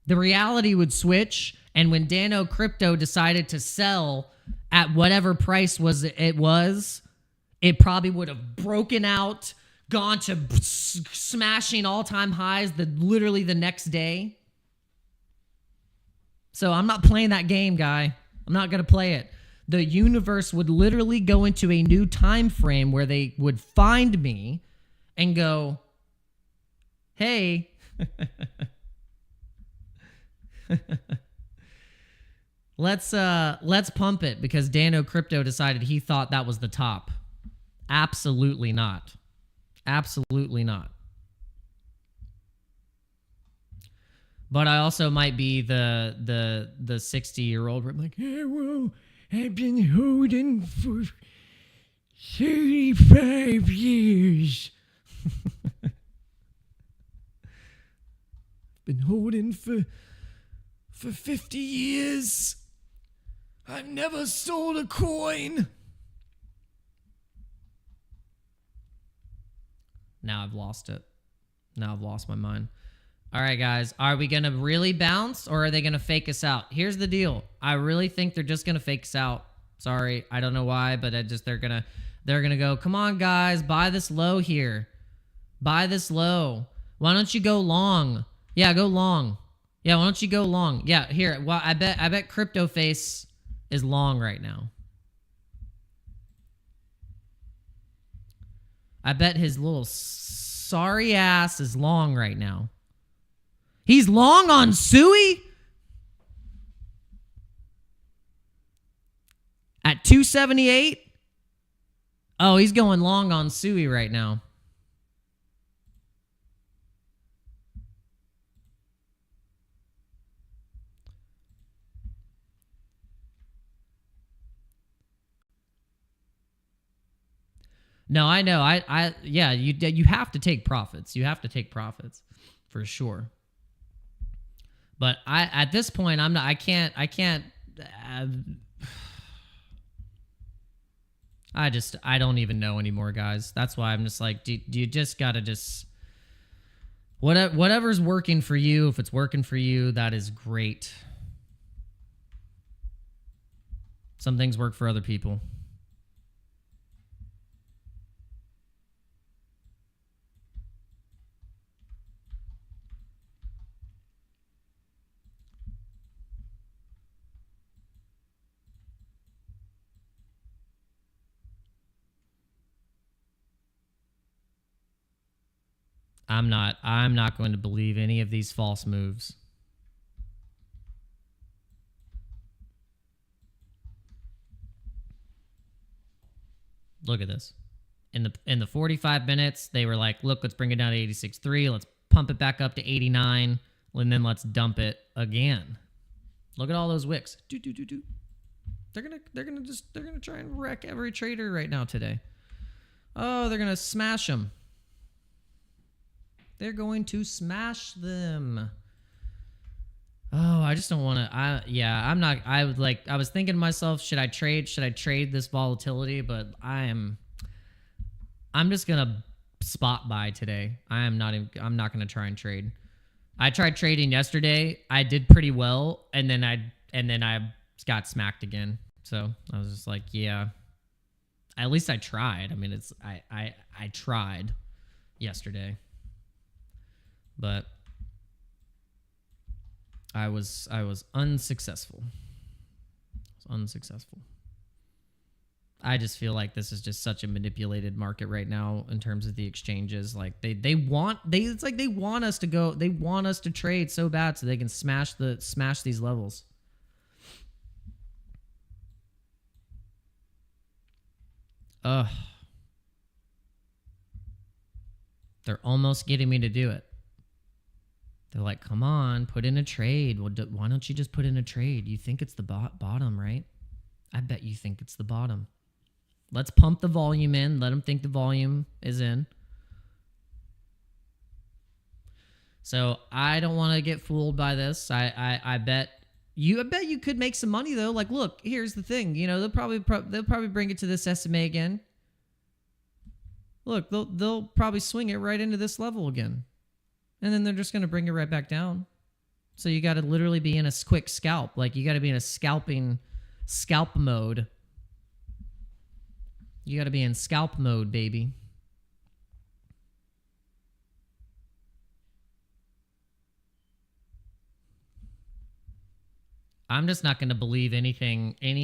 The reality would switch. And when Dano Crypto decided to sell at whatever price it probably would have broken out, gone to smashing all-time highs literally the next day. So I'm not playing that game, guy. I'm not going to play it. The universe would literally go into a new time frame where they would find me and go, hey, let's pump it because Dano Crypto decided he thought that was the top. Absolutely not. Absolutely not. But I also might be the 60-year-old where I'm like, hey, well, I've been holding for 35 years. Been holding for 50 years. I've never sold a coin. Now I've lost it. Now I've lost my mind. All right, guys. Are we going to really bounce or are they going to fake us out? Here's the deal. I really think they're just going to fake us out. Sorry. I don't know why, but they're going to go, come on, guys, buy this low here. Buy this low. Why don't you go long? Yeah, go long. Yeah, why don't you go long? Yeah, here. Well, I bet Crypto Face is long right now. I bet his little sorry ass is long right now. He's long on Sui at 278. Oh, he's going long on Sui right now. No, I know. Yeah, you have to take profits. You have to take profits for sure. But at this point, I can't. I don't even know anymore, guys. That's why I'm just like, do you just gotta just whatever's working for you. If it's working for you, that is great. Some things work for other people. I'm not going to believe any of these false moves. Look at this. In the 45 minutes, they were like, look, let's bring it down to 86.3. Let's pump it back up to 89. And then let's dump it again. Look at all those wicks. They're gonna try and wreck every trader right now today. Oh, they're gonna smash them. They're going to smash them. Oh, I just don't want to. I'm not. I was thinking to myself, should I trade this volatility? But I'm just gonna spot buy today. I'm not gonna try and trade. I tried trading yesterday. I did pretty well, and then I got smacked again. So I was just like, yeah. At least I tried. I mean, I tried yesterday. But I was unsuccessful. I just feel like this is just such a manipulated market right now in terms of the exchanges. Like they want us to go. They want us to trade so bad so they can smash these levels. Ugh. They're almost getting me to do it. They're like, come on, put in a trade. Well, why don't you just put in a trade? You think it's the bottom, right? I bet you think it's the bottom. Let's pump the volume in. Let them think the volume is in. So I don't want to get fooled by this. I bet you could make some money though. Like, look, here's the thing. You know, they'll probably bring it to this SMA again. Look, they'll probably swing it right into this level again. And then they're just going to bring it right back down. So you got to literally be in a quick scalp. Like, you got to be in a scalp mode. You got to be in scalp mode, baby. I'm just not going to believe any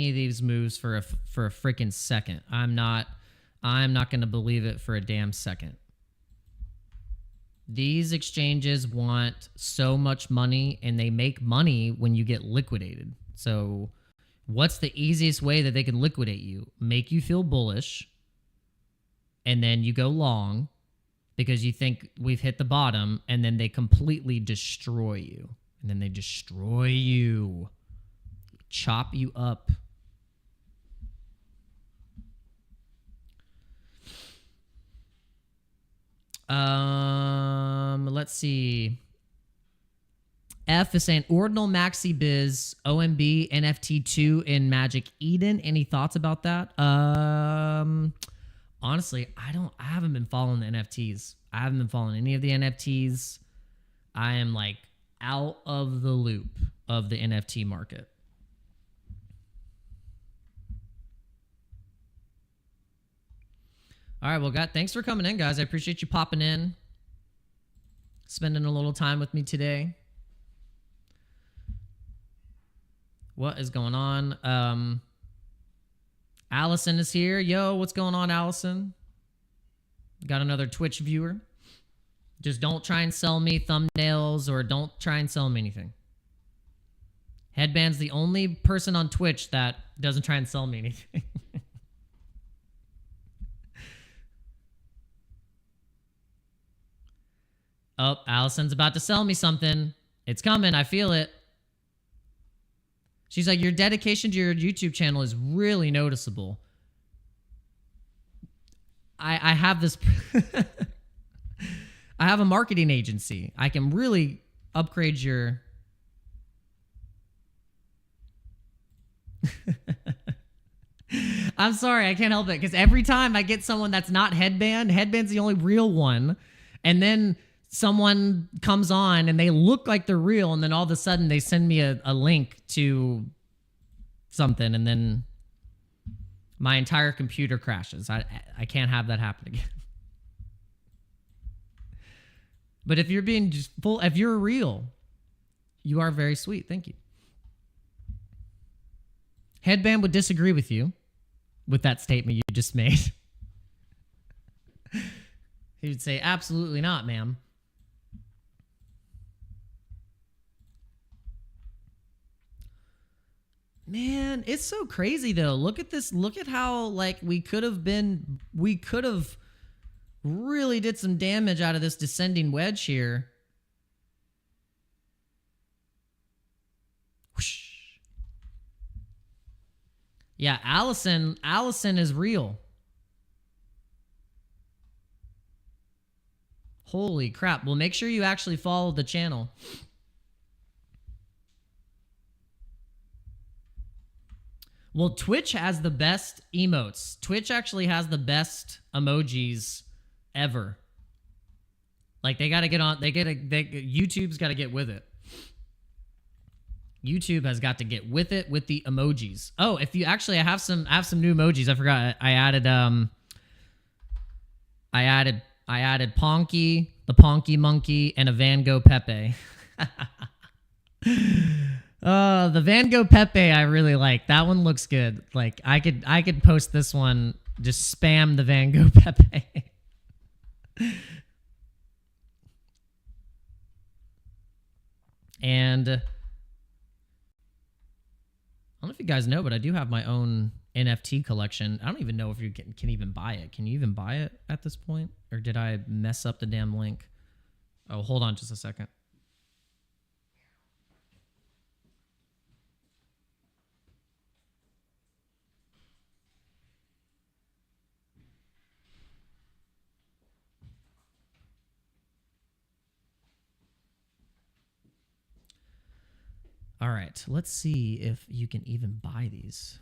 of these moves for a freaking second. I'm not going to believe it for a damn second. These exchanges want so much money, and they make money when you get liquidated. So what's the easiest way that they can liquidate you? Make you feel bullish, and then you go long because you think we've hit the bottom, and then they completely destroy you. And then they destroy you. Chop you up. Let's see. F is saying Ordinal Maxi Biz OMB NFT2 in Magic Eden. Any thoughts about that? Honestly, I haven't been following the NFTs. I haven't been following any of the NFTs. I am like out of the loop of the NFT market. All right, well, thanks for coming in, guys. I appreciate you popping in. spending a little time with me today. What is going on? Allison is here. Yo, what's going on, Allison? Got another Twitch viewer. Just don't try and sell me thumbnails or don't try and sell me anything. Headband's the only person on Twitch that doesn't try and sell me anything. Oh, Allison's about to sell me something. It's coming. I feel it. She's like, your dedication to your YouTube channel is really noticeable. I have this... I have a marketing agency. I can really upgrade your... I'm sorry, I can't help it, because every time I get someone that's not Headband's the only real one, and then someone comes on and they look like they're real, and then all of a sudden they send me a link to something, and then my entire computer crashes. I can't have that happen again. But if you're being just full, if you're real, you are very sweet. Thank you. Headband would disagree with you with that statement you just made. He would say, absolutely not, ma'am. Man, it's so crazy though. Look at this. Look at how like we could have really did some damage out of this descending wedge here. Whoosh. Yeah, Allison is real. Holy crap. Well, make sure you actually follow the channel. Well, Twitch has the best emotes. Twitch actually has the best emojis ever. Like they got to get on, YouTube's got to get with it. YouTube has got to get with it with the emojis. Oh, if you actually, I have some new emojis. I forgot. I added Ponky, the Ponky Monkey, and a Van Gogh Pepe. The Van Gogh Pepe I really like. That one looks good. Like I could post this one, just spam the Van Gogh Pepe. And I don't know if you guys know, but I do have my own NFT collection. I don't even know if you can even buy it. Can you even buy it at this point? Or did I mess up the damn link? Oh, hold on just a second. All right, let's see if you can even buy these.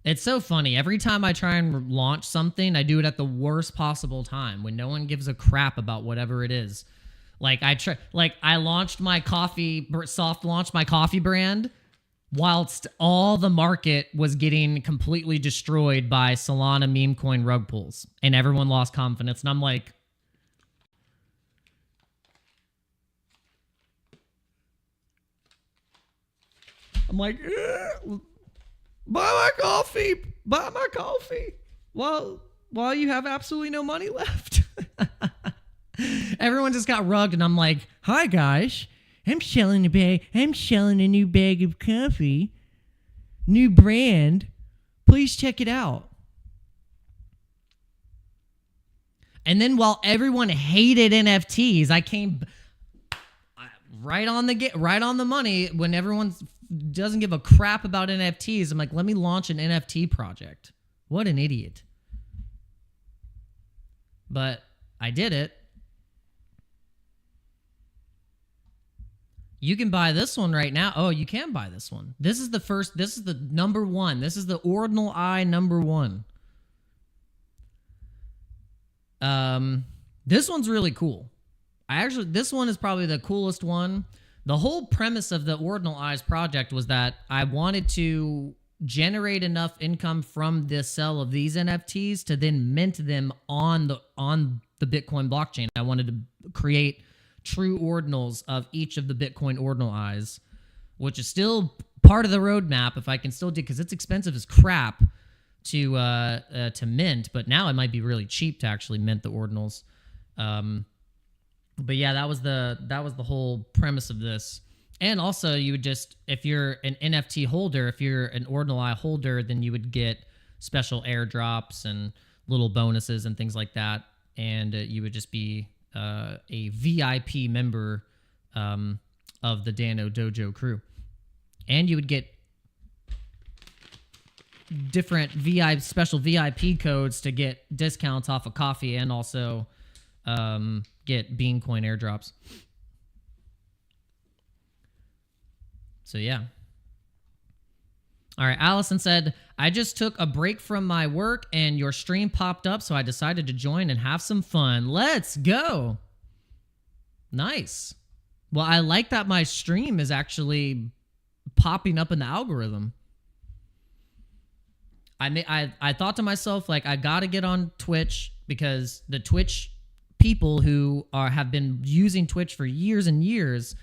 It's so funny. Every time I try and launch something, I do it at the worst possible time when no one gives a crap about whatever it is. Like I launched my coffee, soft launched my coffee brand whilst all the market was getting completely destroyed by Solana meme coin rug pulls and everyone lost confidence. And I'm like, buy my coffee while you have absolutely no money left. Everyone just got rugged, and I'm like, hi guys, I'm selling a new bag of coffee, new brand, please check it out. And then while everyone hated NFTs, I came right on the money when everyone doesn't give a crap about NFTs. I'm like, let me launch an NFT project. What an idiot. But I did it. You can buy this one right now. Oh, you can buy this one. This is the number one. This is the ordinal eye number one. This one's really cool. This one is probably the coolest one. The whole premise of the Ordinal Eyes project was that I wanted to generate enough income from the sale of these NFTs to then mint them on the Bitcoin blockchain. I wanted to create true ordinals of each of the Bitcoin ordinal eyes, which is still part of the roadmap if I can still do, because it's expensive as crap to mint, but now it might be really cheap to actually mint the ordinals. But yeah, that was the whole premise of this. And also, you would just, if you're an NFT holder, if you're an ordinal eye holder, then you would get special airdrops and little bonuses and things like that. And you would just be a VIP member of the Dano Dojo crew. And you would get different special VIP codes to get discounts off of coffee, and also get Bean Coin airdrops. So yeah. All right, Allison said, I just took a break from my work and your stream popped up, so I decided to join and have some fun. Let's go. Nice. Well, I like that my stream is actually popping up in the algorithm. I thought to myself, like, I got to get on Twitch, because the Twitch people who have been using Twitch for years and years,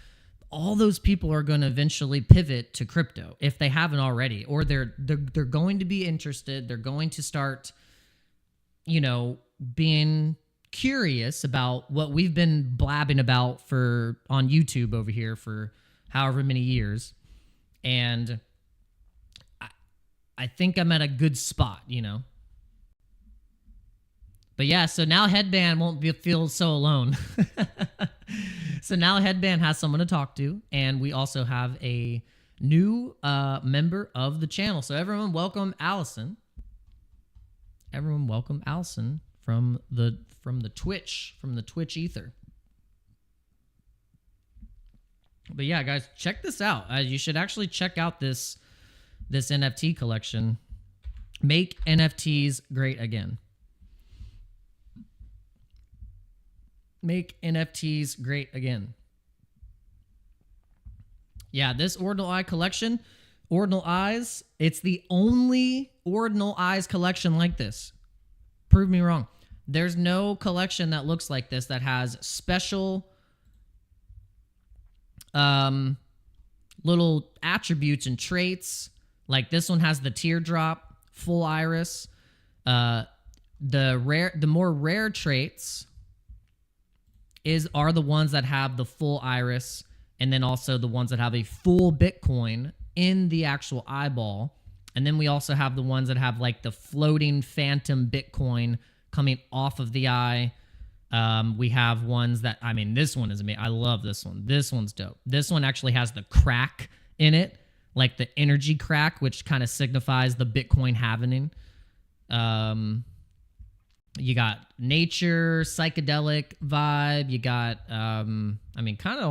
all those people are going to eventually pivot to crypto if they haven't already, or they're going to be interested. They're going to start, being curious about what we've been blabbing about on YouTube over here for however many years. And I think I'm at a good spot, But yeah, so now Headband won't feel so alone. So now Headband has someone to talk to, and we also have a new member of the channel. So everyone welcome Allison. Everyone welcome Allison from the Twitch ether. But yeah, guys, check this out. You should actually check out this NFT collection. Make NFTs great again. Make NFTs great again. Yeah, this Ordinal Eye collection, Ordinal Eyes, it's the only Ordinal Eyes collection like this. Prove me wrong. There's no collection that looks like this that has special little attributes and traits. Like this one has the teardrop, full iris. The more rare traits are the ones that have the full iris, and then also the ones that have a full Bitcoin in the actual eyeball. And then we also have the ones that have like the floating phantom Bitcoin coming off of the eye. We have ones that, this one is amazing. I love this one. This one's dope. This one actually has the crack in it, like the energy crack, which kind of signifies the Bitcoin halvening. You got nature, psychedelic vibe. You got, kind of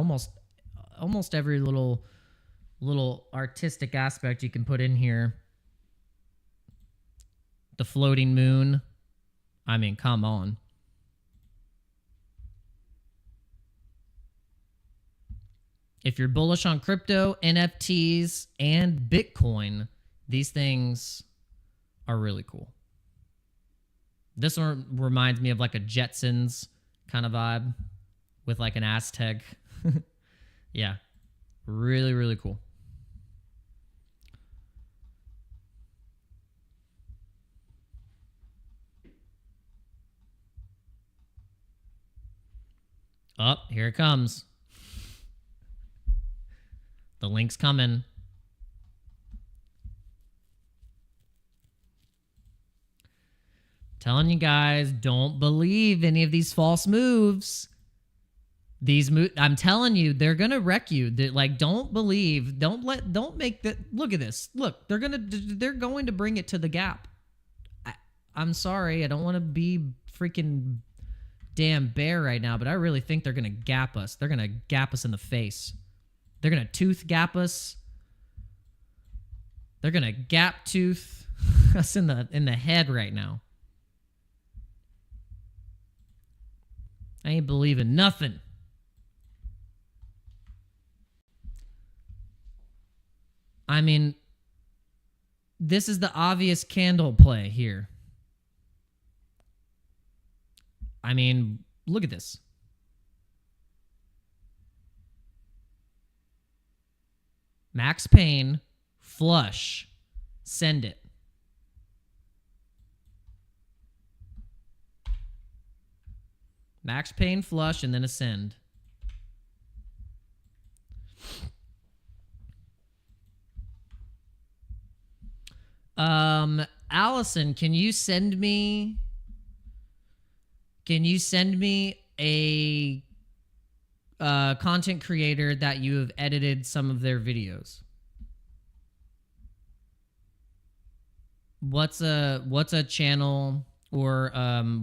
almost every little artistic aspect you can put in here. The floating moon. Come on. If you're bullish on crypto, NFTs, and Bitcoin, these things are really cool. This one reminds me of like a Jetsons kind of vibe with like an Aztec. Yeah, really, really cool. Oh, here it comes. The link's coming. Telling you guys, don't believe any of these false moves. I'm telling you, they're gonna wreck you. Don't believe. Don't make that. Look at this. Look, they're going to bring it to the gap. I'm sorry, I don't want to be freaking damn bear right now, but I really think they're gonna gap us. They're gonna gap us in the face. They're gonna tooth gap us. They're gonna gap tooth us in the head right now. I ain't believing nothing. This is the obvious candle play here. I mean, look at this. Max Payne, flush, send it. Max Payne, flush, and then a send. Allison, can you send me a content creator that you have edited some of their videos? What's a channel or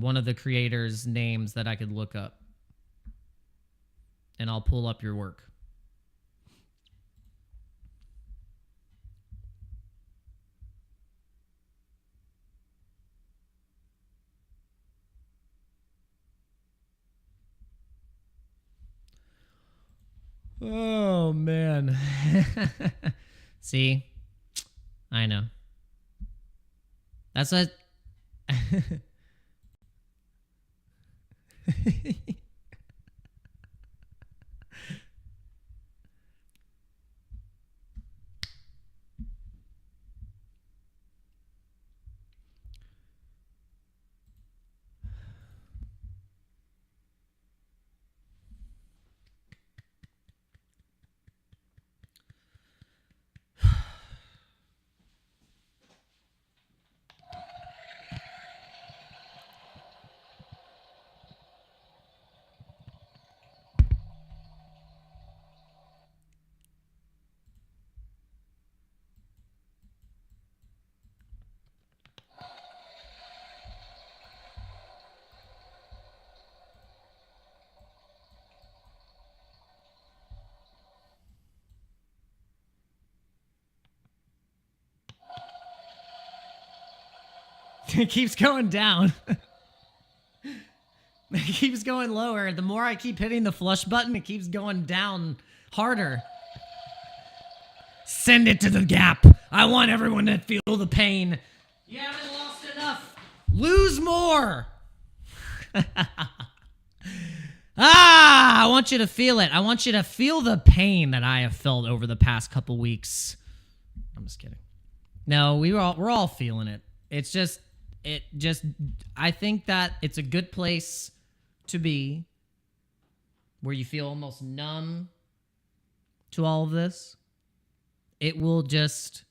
one of the creators' names that I could look up? And I'll pull up your work. Oh, man. See? I know. That's what... It keeps going down. It keeps going lower. The more I keep hitting the flush button, it keeps going down harder. Send it to the gap. I want everyone to feel the pain. You haven't lost enough. Lose more. I want you to feel it. I want you to feel the pain that I have felt over the past couple weeks. I'm just kidding. No, we're all feeling it. I think that it's a good place to be where you feel almost numb to all of this. It will just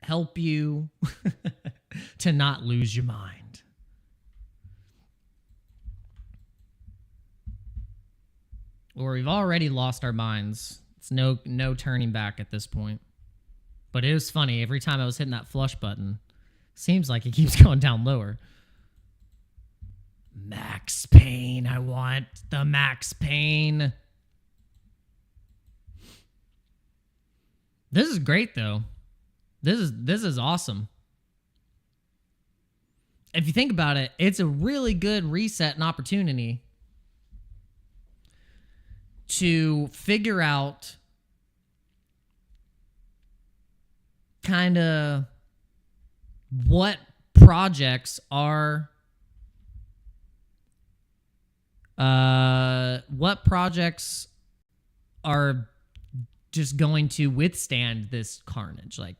help you to not lose your mind. Or we've already lost our minds. It's no turning back at this point. But it was funny. Every time I was hitting that flush button, seems like it keeps going down lower. Max Payne. I want the Max Payne. This is great, though. This is awesome. If you think about it, it's a really good reset and opportunity to figure out kind of what projects are just going to withstand this carnage. Like,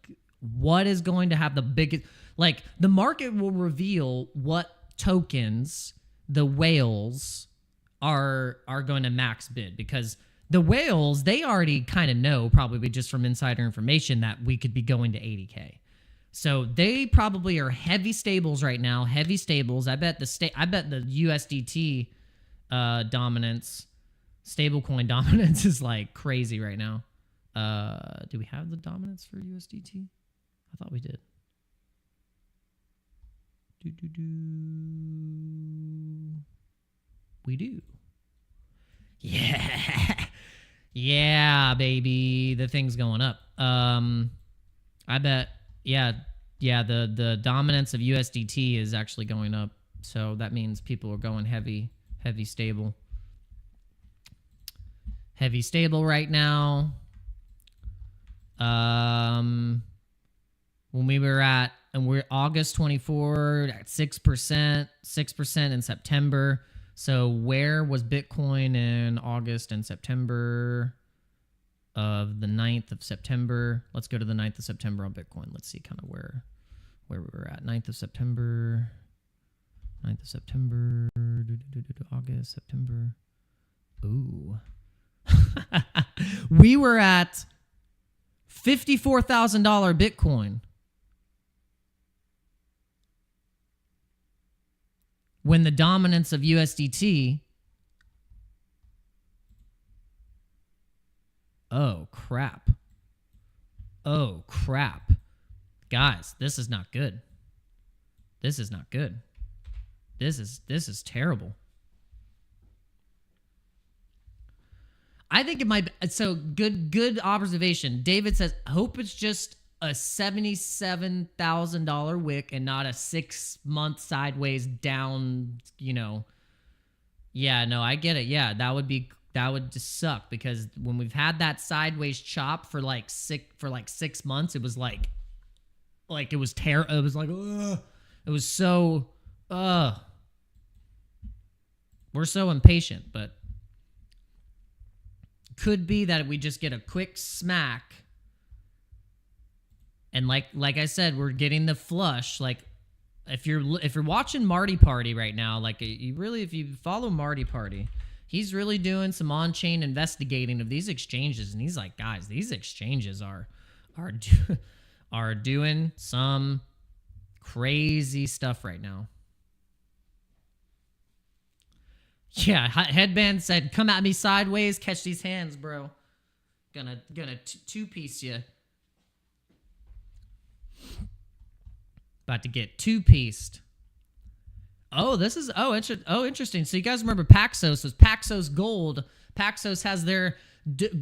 what is going to have the biggest... Like, the market will reveal what tokens the whales are going to max bid, because the whales, they already kind of know, probably just from insider information, that we could be going to 80K. So they probably are heavy stables right now. Heavy stables. I bet the USDT dominance, stablecoin dominance is like crazy right now. Do we have the dominance for USDT? I thought we did. We do. Yeah. Yeah, baby. The thing's going up. I bet. Yeah, the dominance of USDT is actually going up. So that means people are going heavy stable. Heavy stable right now. When we were at, and we're August 24 at 6%, 6% in September. So where was Bitcoin in August and September of the 9th of September? Let's go to the 9th of September on Bitcoin. Let's see kind of where we were at. 9th of September. 9th of September. August, September. Ooh. We were at $54,000 Bitcoin when the dominance of USDT. Oh, crap. Oh, crap. Guys, this is not good. This is not good. This is terrible. I think it might be, so good observation. David says, hope it's just a $77,000 wick and not a 6-month sideways down, you know. Yeah, no, I get it. Yeah, that would just suck, because when we've had that sideways chop for like 6 months, it was like it was terrible. It was like, ugh. It was so, we're so impatient, but could be that we just get a quick smack. And like I said, we're getting the flush. Like if you're watching Marty Party right now, like if you follow Marty Party, he's really doing some on-chain investigating of these exchanges, and he's like, guys, these exchanges are doing some crazy stuff right now. Yeah, Headband said, come at me sideways, catch these hands, bro. Gonna two-piece you. About to get two-pieced. Oh, this is, interesting. So you guys remember Paxos was Paxos Gold. Paxos has their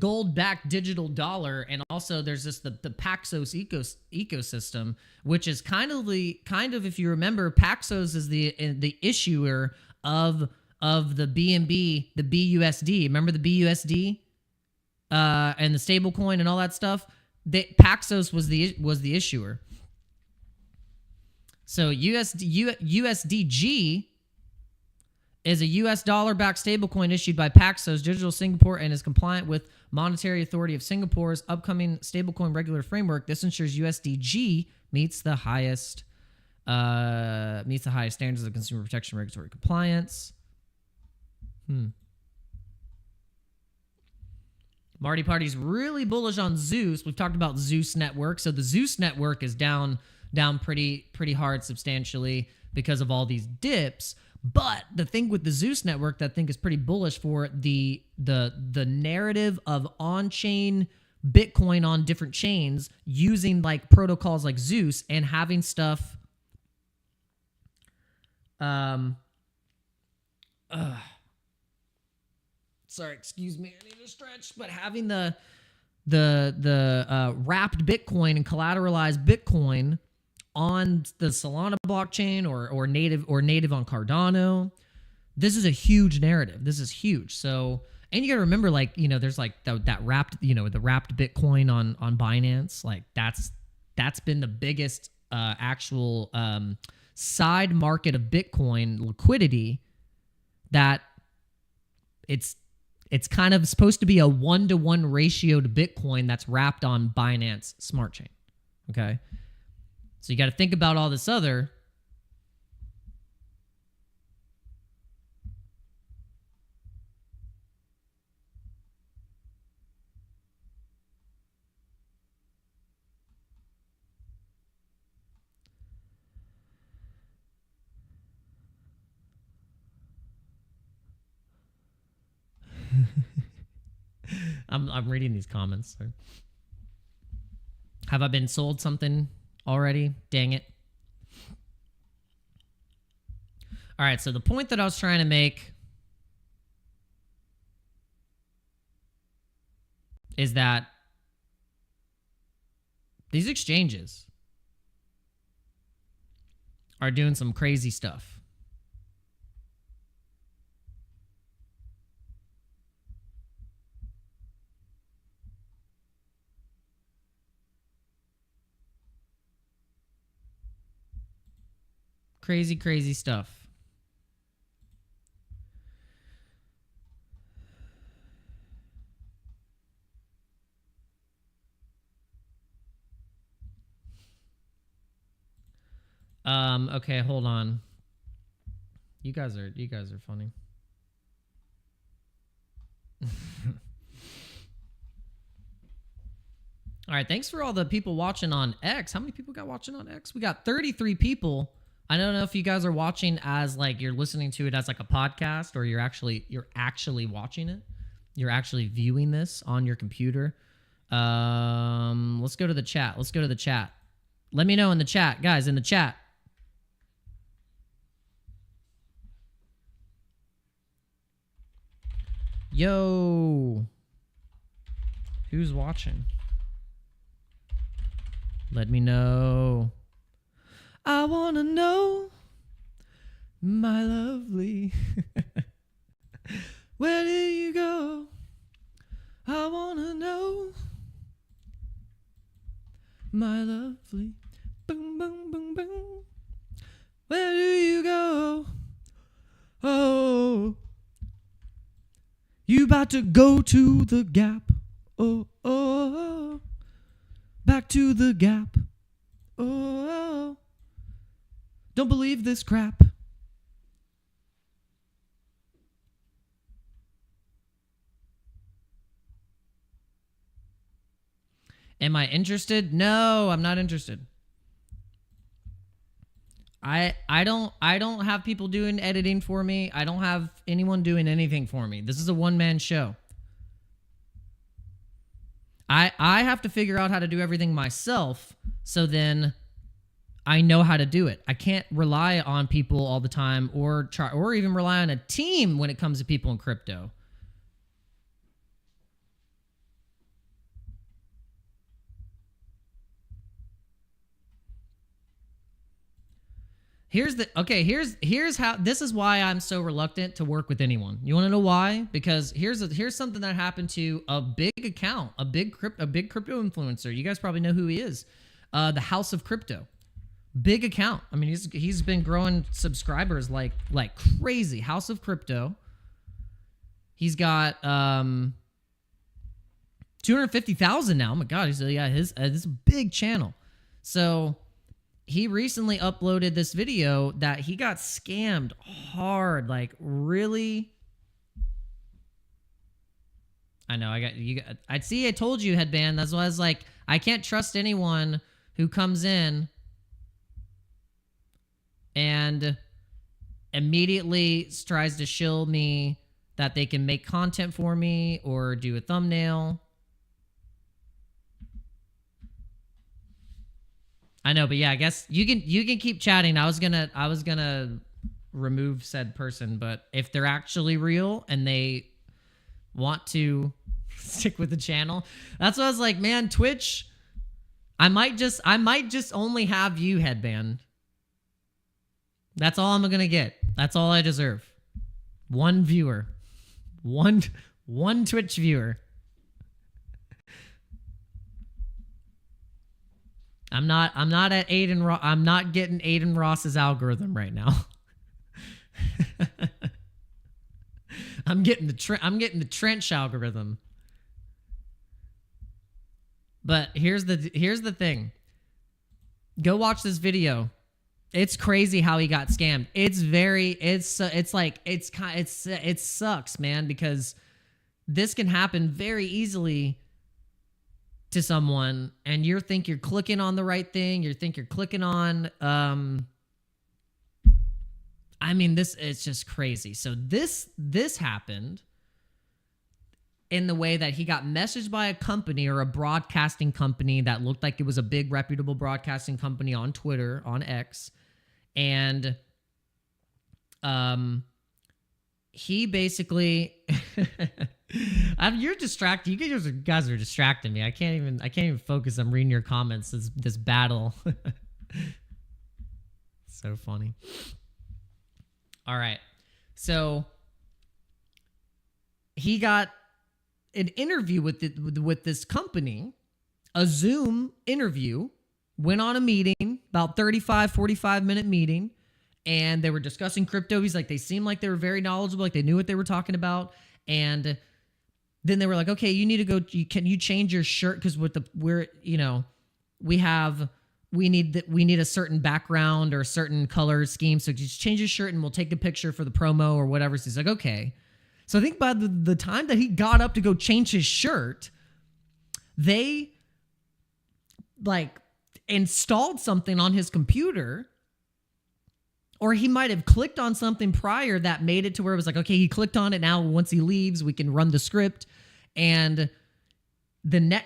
gold-backed digital dollar, and also there's this the Paxos ecosystem, which is kind of if you remember, Paxos is the issuer of the BNB, the BUSD. Remember the BUSD and the stablecoin and all that stuff? Paxos was the issuer. So USDG is a US dollar-backed stablecoin issued by Paxos Digital Singapore and is compliant with Monetary Authority of Singapore's upcoming stablecoin regular framework. This ensures USDG meets the highest standards of consumer protection regulatory compliance. Marty Party's really bullish on Zeus. We've talked about Zeus Network. So the Zeus Network is down pretty hard substantially because of all these dips. But the thing with the Zeus Network that I think is pretty bullish for the narrative of on-chain Bitcoin on different chains using like protocols like Zeus and having stuff sorry, excuse me, I need to stretch. But having the wrapped Bitcoin and collateralized Bitcoin on the Solana blockchain or native on Cardano, this is a huge narrative. This is huge. So, and you got to remember, like, you know, there's like that wrapped, you know, the wrapped Bitcoin on Binance. Like that's been the biggest actual side market of Bitcoin liquidity. That it's kind of supposed to be a 1-to-1 ratio to Bitcoin that's wrapped on Binance Smart Chain. Okay. So you got to think about all this other. I'm reading these comments. So. Have I been sold something already? Dang it. All right, so the point that I was trying to make is that these exchanges are doing some crazy stuff. Crazy stuff. Okay, hold on. You guys are funny. All right, thanks for all the people watching on X. How many people got watching on X? We got 33 people. I don't know if you guys are watching as like you're listening to it as like a podcast, or you're actually watching it. You're actually viewing this on your computer. Let's go to the chat. Let me know in the chat, guys, in the chat. Yo, who's watching? Let me know. I wanna know, my lovely. Where did you go? I wanna know, my lovely. Boom, boom, boom, boom. Where do you go? Oh, you about to go to the Gap. Oh, oh, oh. Back to the Gap. Oh, don't believe this crap. Am I interested? No, I'm not interested. I don't have people doing editing for me. I don't have anyone doing anything for me. This is a one-man show. I have to figure out how to do everything myself, so then I know how to do it. I can't rely on people all the time, or even rely on a team when it comes to people in crypto. Here's how, this is why I'm so reluctant to work with anyone. You want to know why? Because here's something that happened to a big account, a big crypto influencer. You guys probably know who he is. The House of Crypto. Big account. I mean, he's been growing subscribers like crazy. House of Crypto. He's got 250,000 now. Oh my god, this is a big channel. So he recently uploaded this video that he got scammed hard, like really. I know, I told you, Headband. That's why I was like, I can't trust anyone who comes in and immediately tries to shill me that they can make content for me or do a thumbnail. I know, but yeah, I guess you can keep chatting. I was gonna remove said person, but if they're actually real and they want to stick with the channel, that's what I was like, man, Twitch, I might just only have you, Headband. That's all I'm gonna get. That's all I deserve. One viewer. One Twitch viewer. I'm not at Aiden Ross. I'm not getting Aiden Ross's algorithm right now. I'm getting the trench algorithm. But here's the thing. Go watch this video. It's crazy how he got scammed. It sucks, man, because this can happen very easily to someone, and you think you're clicking on the right thing. You think you're clicking on, I mean, it's just crazy. So this happened in the way that he got messaged by a company or a broadcasting company that looked like it was a big reputable broadcasting company on Twitter, on X. And he basically you're distracted. You guys are distracting me. I can't even focus. I'm reading your comments. This battle. So funny. All right. So he got an interview with this company, a Zoom interview, went on a meeting, about 45 minute meeting, and they were discussing crypto. He's like, they seemed like they were very knowledgeable, like they knew what they were talking about. And then they were like, okay, you need to go, can you change your shirt? Because we have we need a certain background or a certain color scheme. So just change his shirt and we'll take a picture for the promo or whatever. So he's like, okay. So I think by the time that he got up to go change his shirt, they like installed something on his computer, or he might have clicked on something prior that made it to where it was like, okay, he clicked on it. Now, once he leaves, we can run the script. And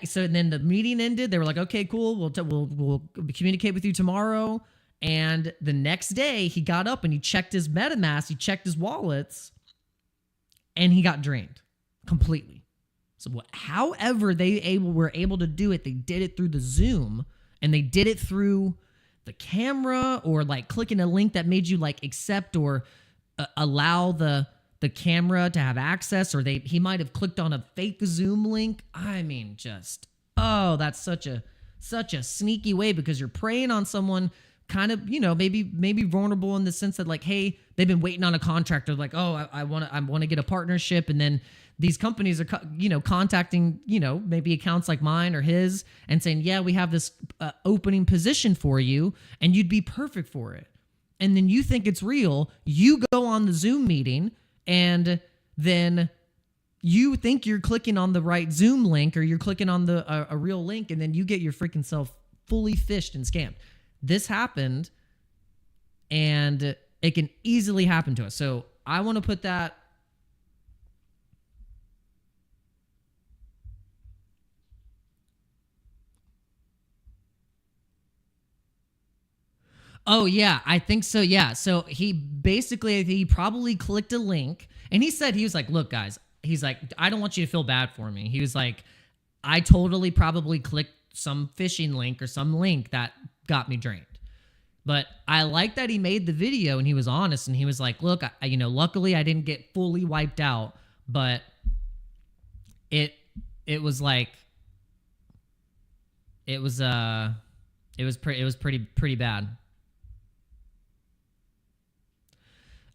so then the meeting ended. They were like, okay, cool. We'll communicate with you tomorrow. And the next day he got up and he checked his MetaMask. He checked his wallets and he got drained completely. So however were able to do it, they did it through the Zoom, and they did it through the camera, or like clicking a link that made you like accept or allow the camera to have access, or he might have clicked on a fake Zoom link. I mean, that's such a sneaky way, because you're preying on someone kind of, maybe vulnerable in the sense that like, hey, they've been waiting on a contract, or like, oh, I want to get a partnership, and then these companies are contacting maybe accounts like mine or his and saying, yeah, we have this opening position for you and you'd be perfect for it. And then you think it's real. You go on the Zoom meeting and then you think you're clicking on the right Zoom link, or you're clicking on a real link, and then you get your freaking self fully phished and scammed. This happened, and it can easily happen to us. So I want to put that. Oh, yeah, I think so. Yeah. So he probably clicked a link, and he was like, look, guys, he's like, I don't want you to feel bad for me. He was like, I totally probably clicked some phishing link or some link that got me drained. But I like that he made the video and he was honest, and he was like, look, luckily I didn't get fully wiped out, but it was like, it was pretty bad.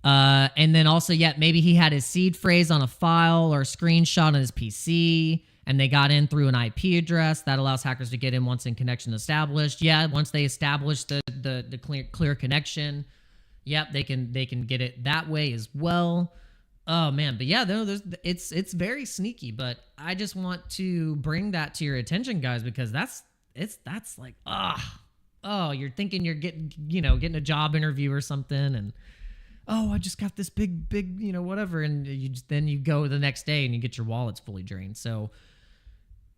And then also, yeah, maybe he had his seed phrase on a file or a screenshot on his PC, and they got in through an IP address that allows hackers to get in once in connection established. Yeah, once they establish the clear connection, yep, they can get it that way as well. Oh man, but yeah, it's very sneaky. But I just want to bring that to your attention, guys, because that's like, you're thinking you're getting a job interview or something, and I just got this big, whatever. And then you go the next day and you get your wallets fully drained. So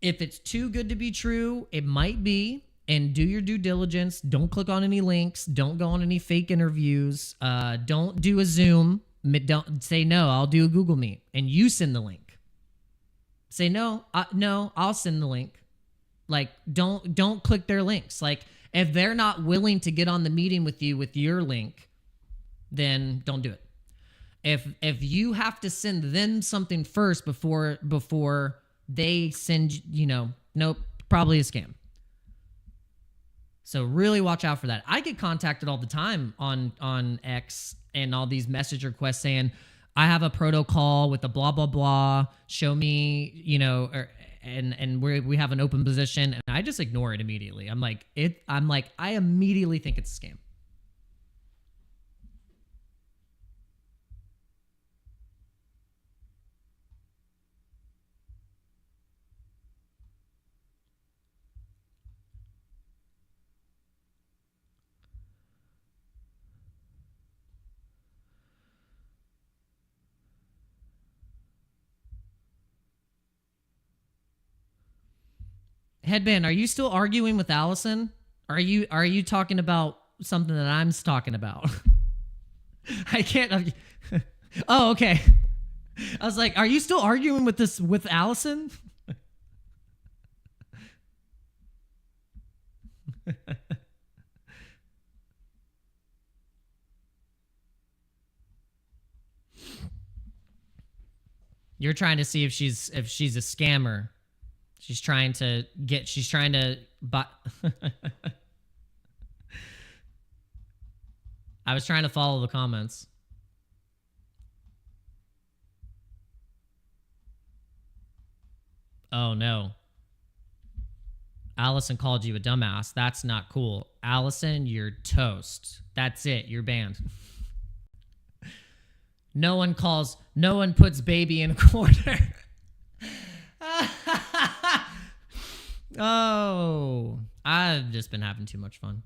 if it's too good to be true, it might be. And do your due diligence. Don't click on any links. Don't go on any fake interviews. Don't do a Zoom. Don't say, no, I'll do a Google Meet. And you send the link. Say, no, I'll send the link. Like, don't click their links. Like, if they're not willing to get on the meeting with you with your link, then don't do it. If you have to send them something first before they send, nope, probably a scam. So really watch out for that. I get contacted all the time on X and all these message requests saying, I have a protocol with a blah, blah, blah. Show me, and we have an open position. And I just ignore it immediately. I immediately think it's a scam. Headband, are you still arguing with Allison? Are you talking about something that I'm talking about? I can't. Oh, okay. I was like, are you still arguing with Allison? You're trying to see if she's a scammer. She's trying to buy. I was trying to follow the comments. Oh no. Allison called you a dumbass. That's not cool. Allison, you're toast. That's it. You're banned. No one puts baby in a corner. Oh, I've just been having too much fun.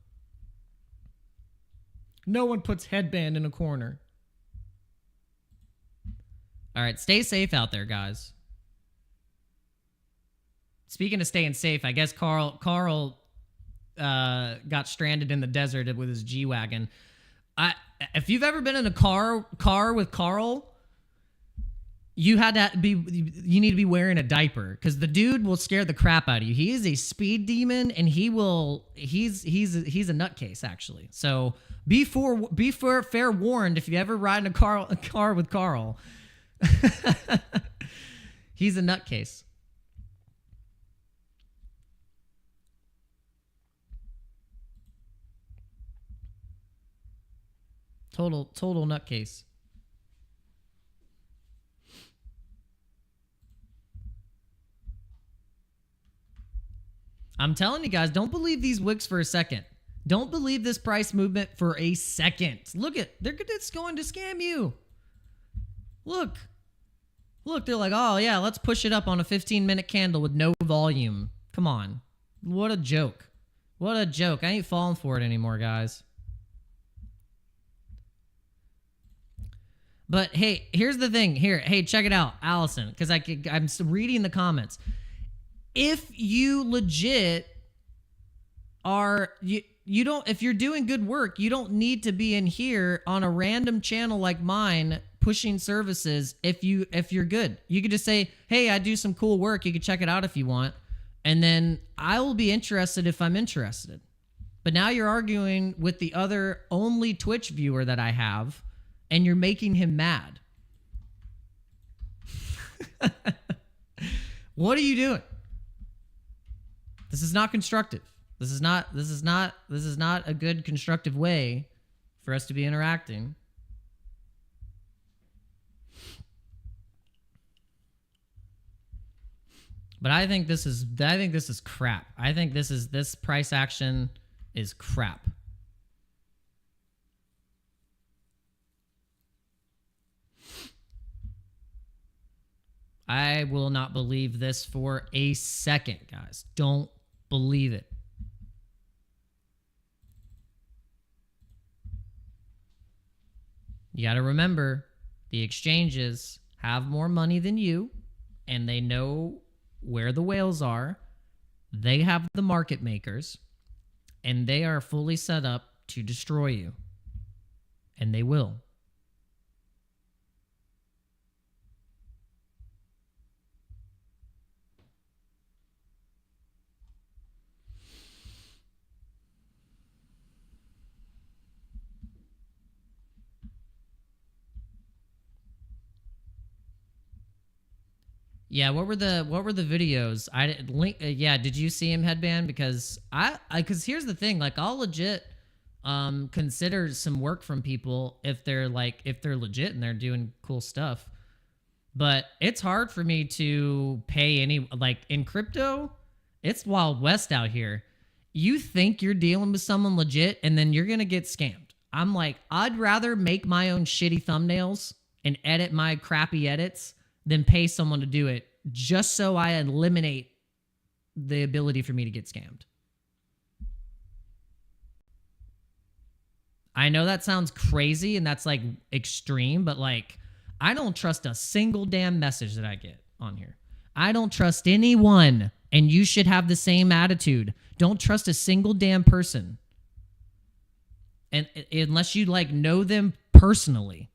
No one puts headband in a corner. All right, stay safe out there, guys. Speaking of staying safe, I guess Carl got stranded in the desert with his G-Wagon. If you've ever been in a car with Carl, you need to be wearing a diaper because the dude will scare the crap out of you. He is a speed demon, and he's a nutcase actually. So be fair warned if you ever ride in a car with Carl. He's a nutcase. Total nutcase. I'm telling you guys, don't believe these wicks for a second. Don't believe this price movement for a second. Look at, it's going to scam you. Look, they're like, oh yeah, let's push it up on a 15-minute candle with no volume. Come on. What a joke. What a joke. I ain't falling for it anymore, guys. But hey, here's the thing. Here, hey, check it out, Allison, because I'm reading the comments. If you legit are if you're doing good work, you don't need to be in here on a random channel like mine pushing services. If you're good, you could just say, hey, I do some cool work. You can check it out if you want, and then I will be interested if I'm interested. But now you're arguing with the other only Twitch viewer that I have, and you're making him mad. What are you doing? This is not constructive. This is not a good constructive way for us to be interacting. But I think this is crap. I think this price action is crap. I will not believe this for a second, guys. Don't believe it. You got to remember, the exchanges have more money than you, and they know where the whales are. They have the market makers, and they are fully set up to destroy you. And they will. Yeah, what were the videos? I didn't link. Yeah, did you see him headband? Because because here's the thing, like I'll legit consider some work from people if they're legit and they're doing cool stuff. But it's hard for me to pay any, like in crypto, it's Wild West out here. You think you're dealing with someone legit and then you're going to get scammed. I'm like, I'd rather make my own shitty thumbnails and edit my crappy edits than pay someone to do it just so I eliminate the ability for me to get scammed. I know that sounds crazy and that's like extreme, but like I don't trust a single damn message that I get on here. I don't trust anyone, and you should have the same attitude. Don't trust a single damn person. And unless you like know them personally.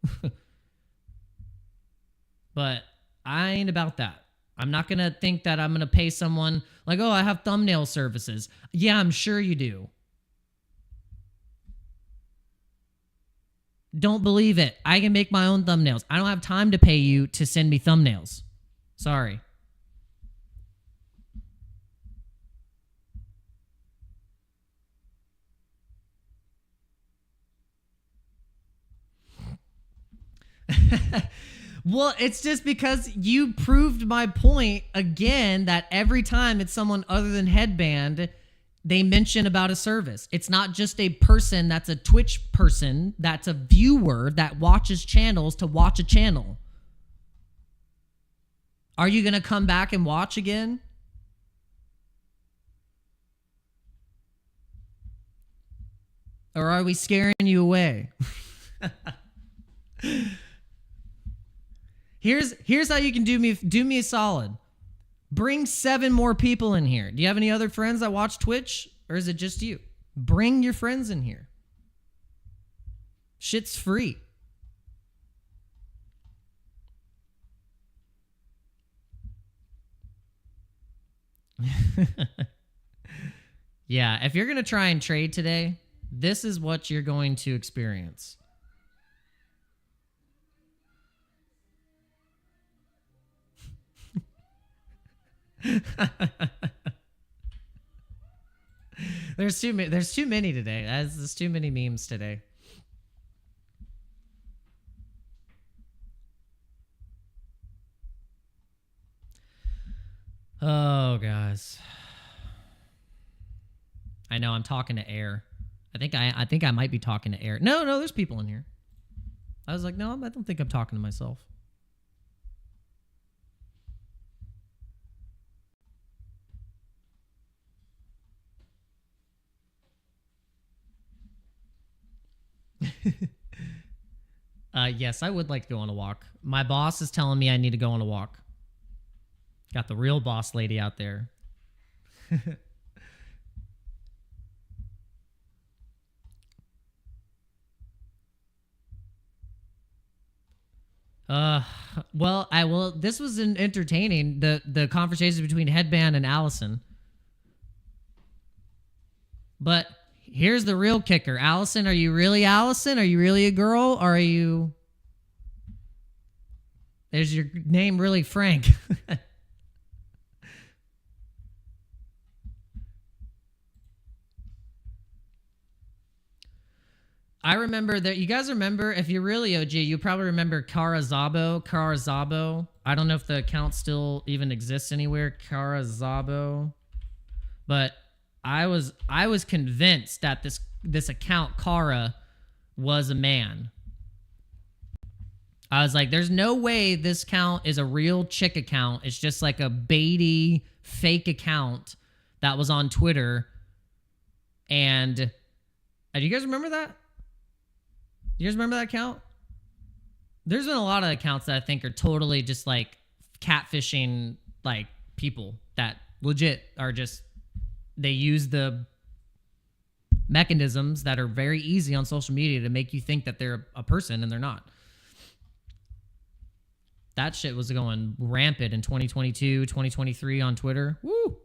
But I ain't about that. I'm not going to think that I'm going to pay someone like, oh, I have thumbnail services. Yeah, I'm sure you do. Don't believe it. I can make my own thumbnails. I don't have time to pay you to send me thumbnails. Sorry. Well, it's just because you proved my point again that every time it's someone other than Headband, they mention about a service. It's not just a person that's a Twitch person, that's a viewer that watches channels to watch a channel. Are you going to come back and watch again? Or are we scaring you away? Here's how you can do me a solid. Bring 7 more people in here. Do you have any other friends that watch Twitch? Or is it just you? Bring your friends in here. Shit's free. Yeah, if you're going to try and trade today, this is what you're going to experience. There's too many today. There's too many memes today. Oh, guys. I know I'm talking to air. I think I might be talking to air. No, there's people in here. I was like, no, I don't think I'm talking to myself. Yes, I would like to go on a walk. My boss is telling me I need to go on a walk. Got the real boss lady out there. Well, this was entertaining, the conversation between Headband and Allison. But here's the real kicker. Allison, are you really Allison? Are you really a girl? Or are you... Is your name really Frank? I remember that. You guys remember, if you're really OG, you probably remember Kara Zabo. I don't know if the account still even exists anywhere. Kara Zabo. But I was convinced that this account, Kara, was a man. I was like, there's no way this account is a real chick account. It's just like a baity fake account that was on Twitter. And do you guys remember that? You guys remember that account? There's been a lot of accounts that I think are totally just like catfishing like people that legit are just, they use the mechanisms that are very easy on social media to make you think that they're a person and they're not. That shit was going rampant in 2022, 2023 on Twitter. Woo!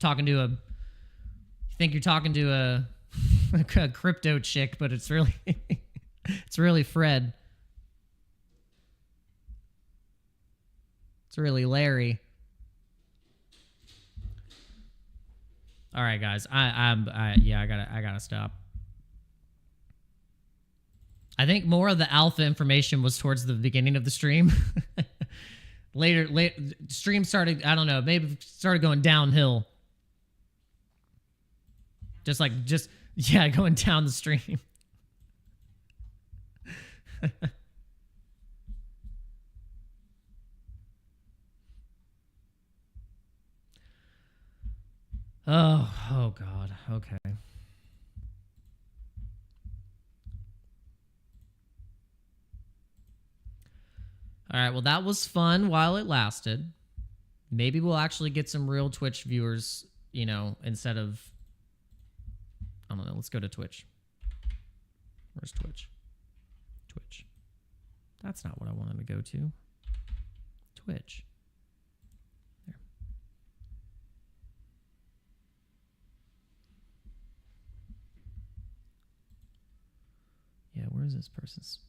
You think you're talking to a crypto chick, but it's really Fred. It's really Larry. All right, guys. I gotta stop. I think more of the alpha information was towards the beginning of the stream. Later, stream started, I don't know, maybe started going downhill. Just going down the stream. Oh God. Okay. All right, well, that was fun while it lasted. Maybe we'll actually get some real Twitch viewers, instead of... I don't know. Let's go to Twitch. Where's Twitch? Twitch. That's not what I wanted to go to. Twitch. There. Yeah, where is this person's...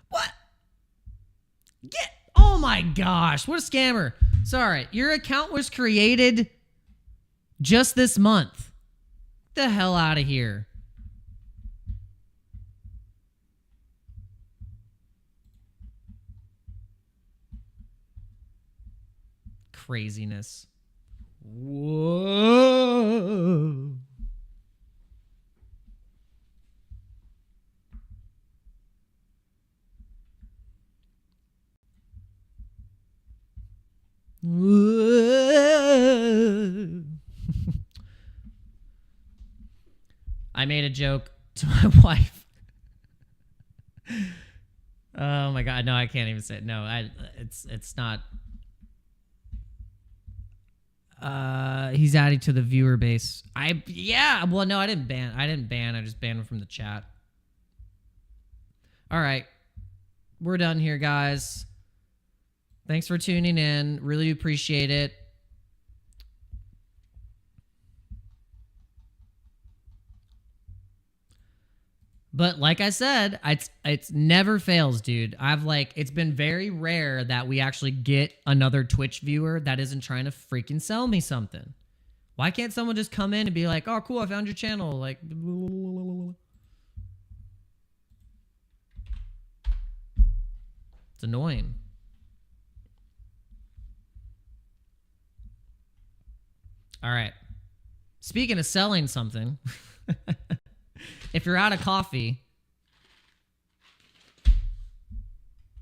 What? Get... Oh my gosh. What a scammer. Sorry. Your account was created just this month. Get the hell out of here. Craziness. Whoa. I made a joke to my wife. Oh my god, no, I can't even say it. No, it's not. He's adding to the viewer base. Well, no, I didn't ban. I just banned him from the chat. All right. We're done here, guys. Thanks for tuning in. Really appreciate it. But like I said, it's never fails, dude. It's been very rare that we actually get another Twitch viewer that isn't trying to freaking sell me something. Why can't someone just come in and be like, oh, cool, I found your channel. Like, it's annoying. All right. Speaking of selling something, if you're out of coffee,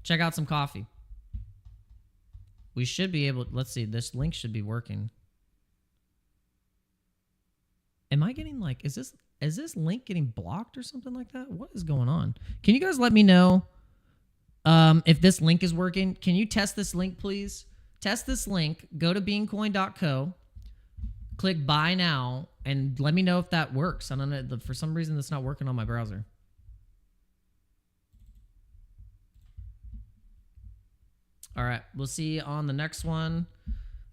check out some coffee. We should be able, let's see, this link should be working. Am I getting like, is this link getting blocked or something like that? What is going on? Can you guys let me know if this link is working? Can you test this link, please? Test this link. Go to beancoin.co. Click buy now and let me know if that works. I don't know. For some reason, that's not working on my browser. All right. We'll see you on the next one.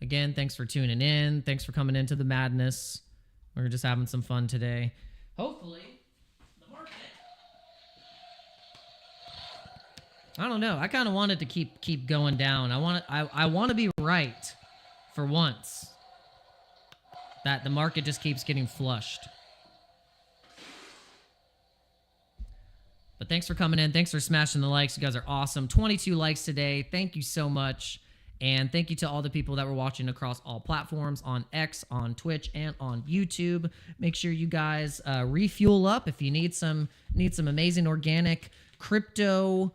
Again, thanks for tuning in. Thanks for coming into the madness. We're just having some fun today. Hopefully, the market. I don't know. I kind of want it to keep going down. I want to be right for once. That the market just keeps getting flushed. But thanks for coming in. Thanks for smashing the likes. You guys are awesome. 22 likes today. Thank you so much. And thank you to all the people that were watching across all platforms, on X, on Twitch, and on YouTube. Make sure you guys refuel up if you need some amazing organic crypto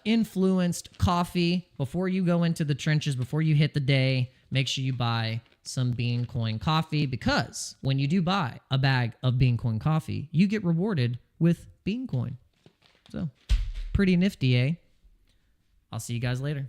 influenced coffee before you go into the trenches, before you hit the day. Make sure you buy some Bean Coin coffee, because when you do buy a bag of Bean Coin coffee, you get rewarded with Bean Coin. So, pretty nifty, eh? I'll see you guys later.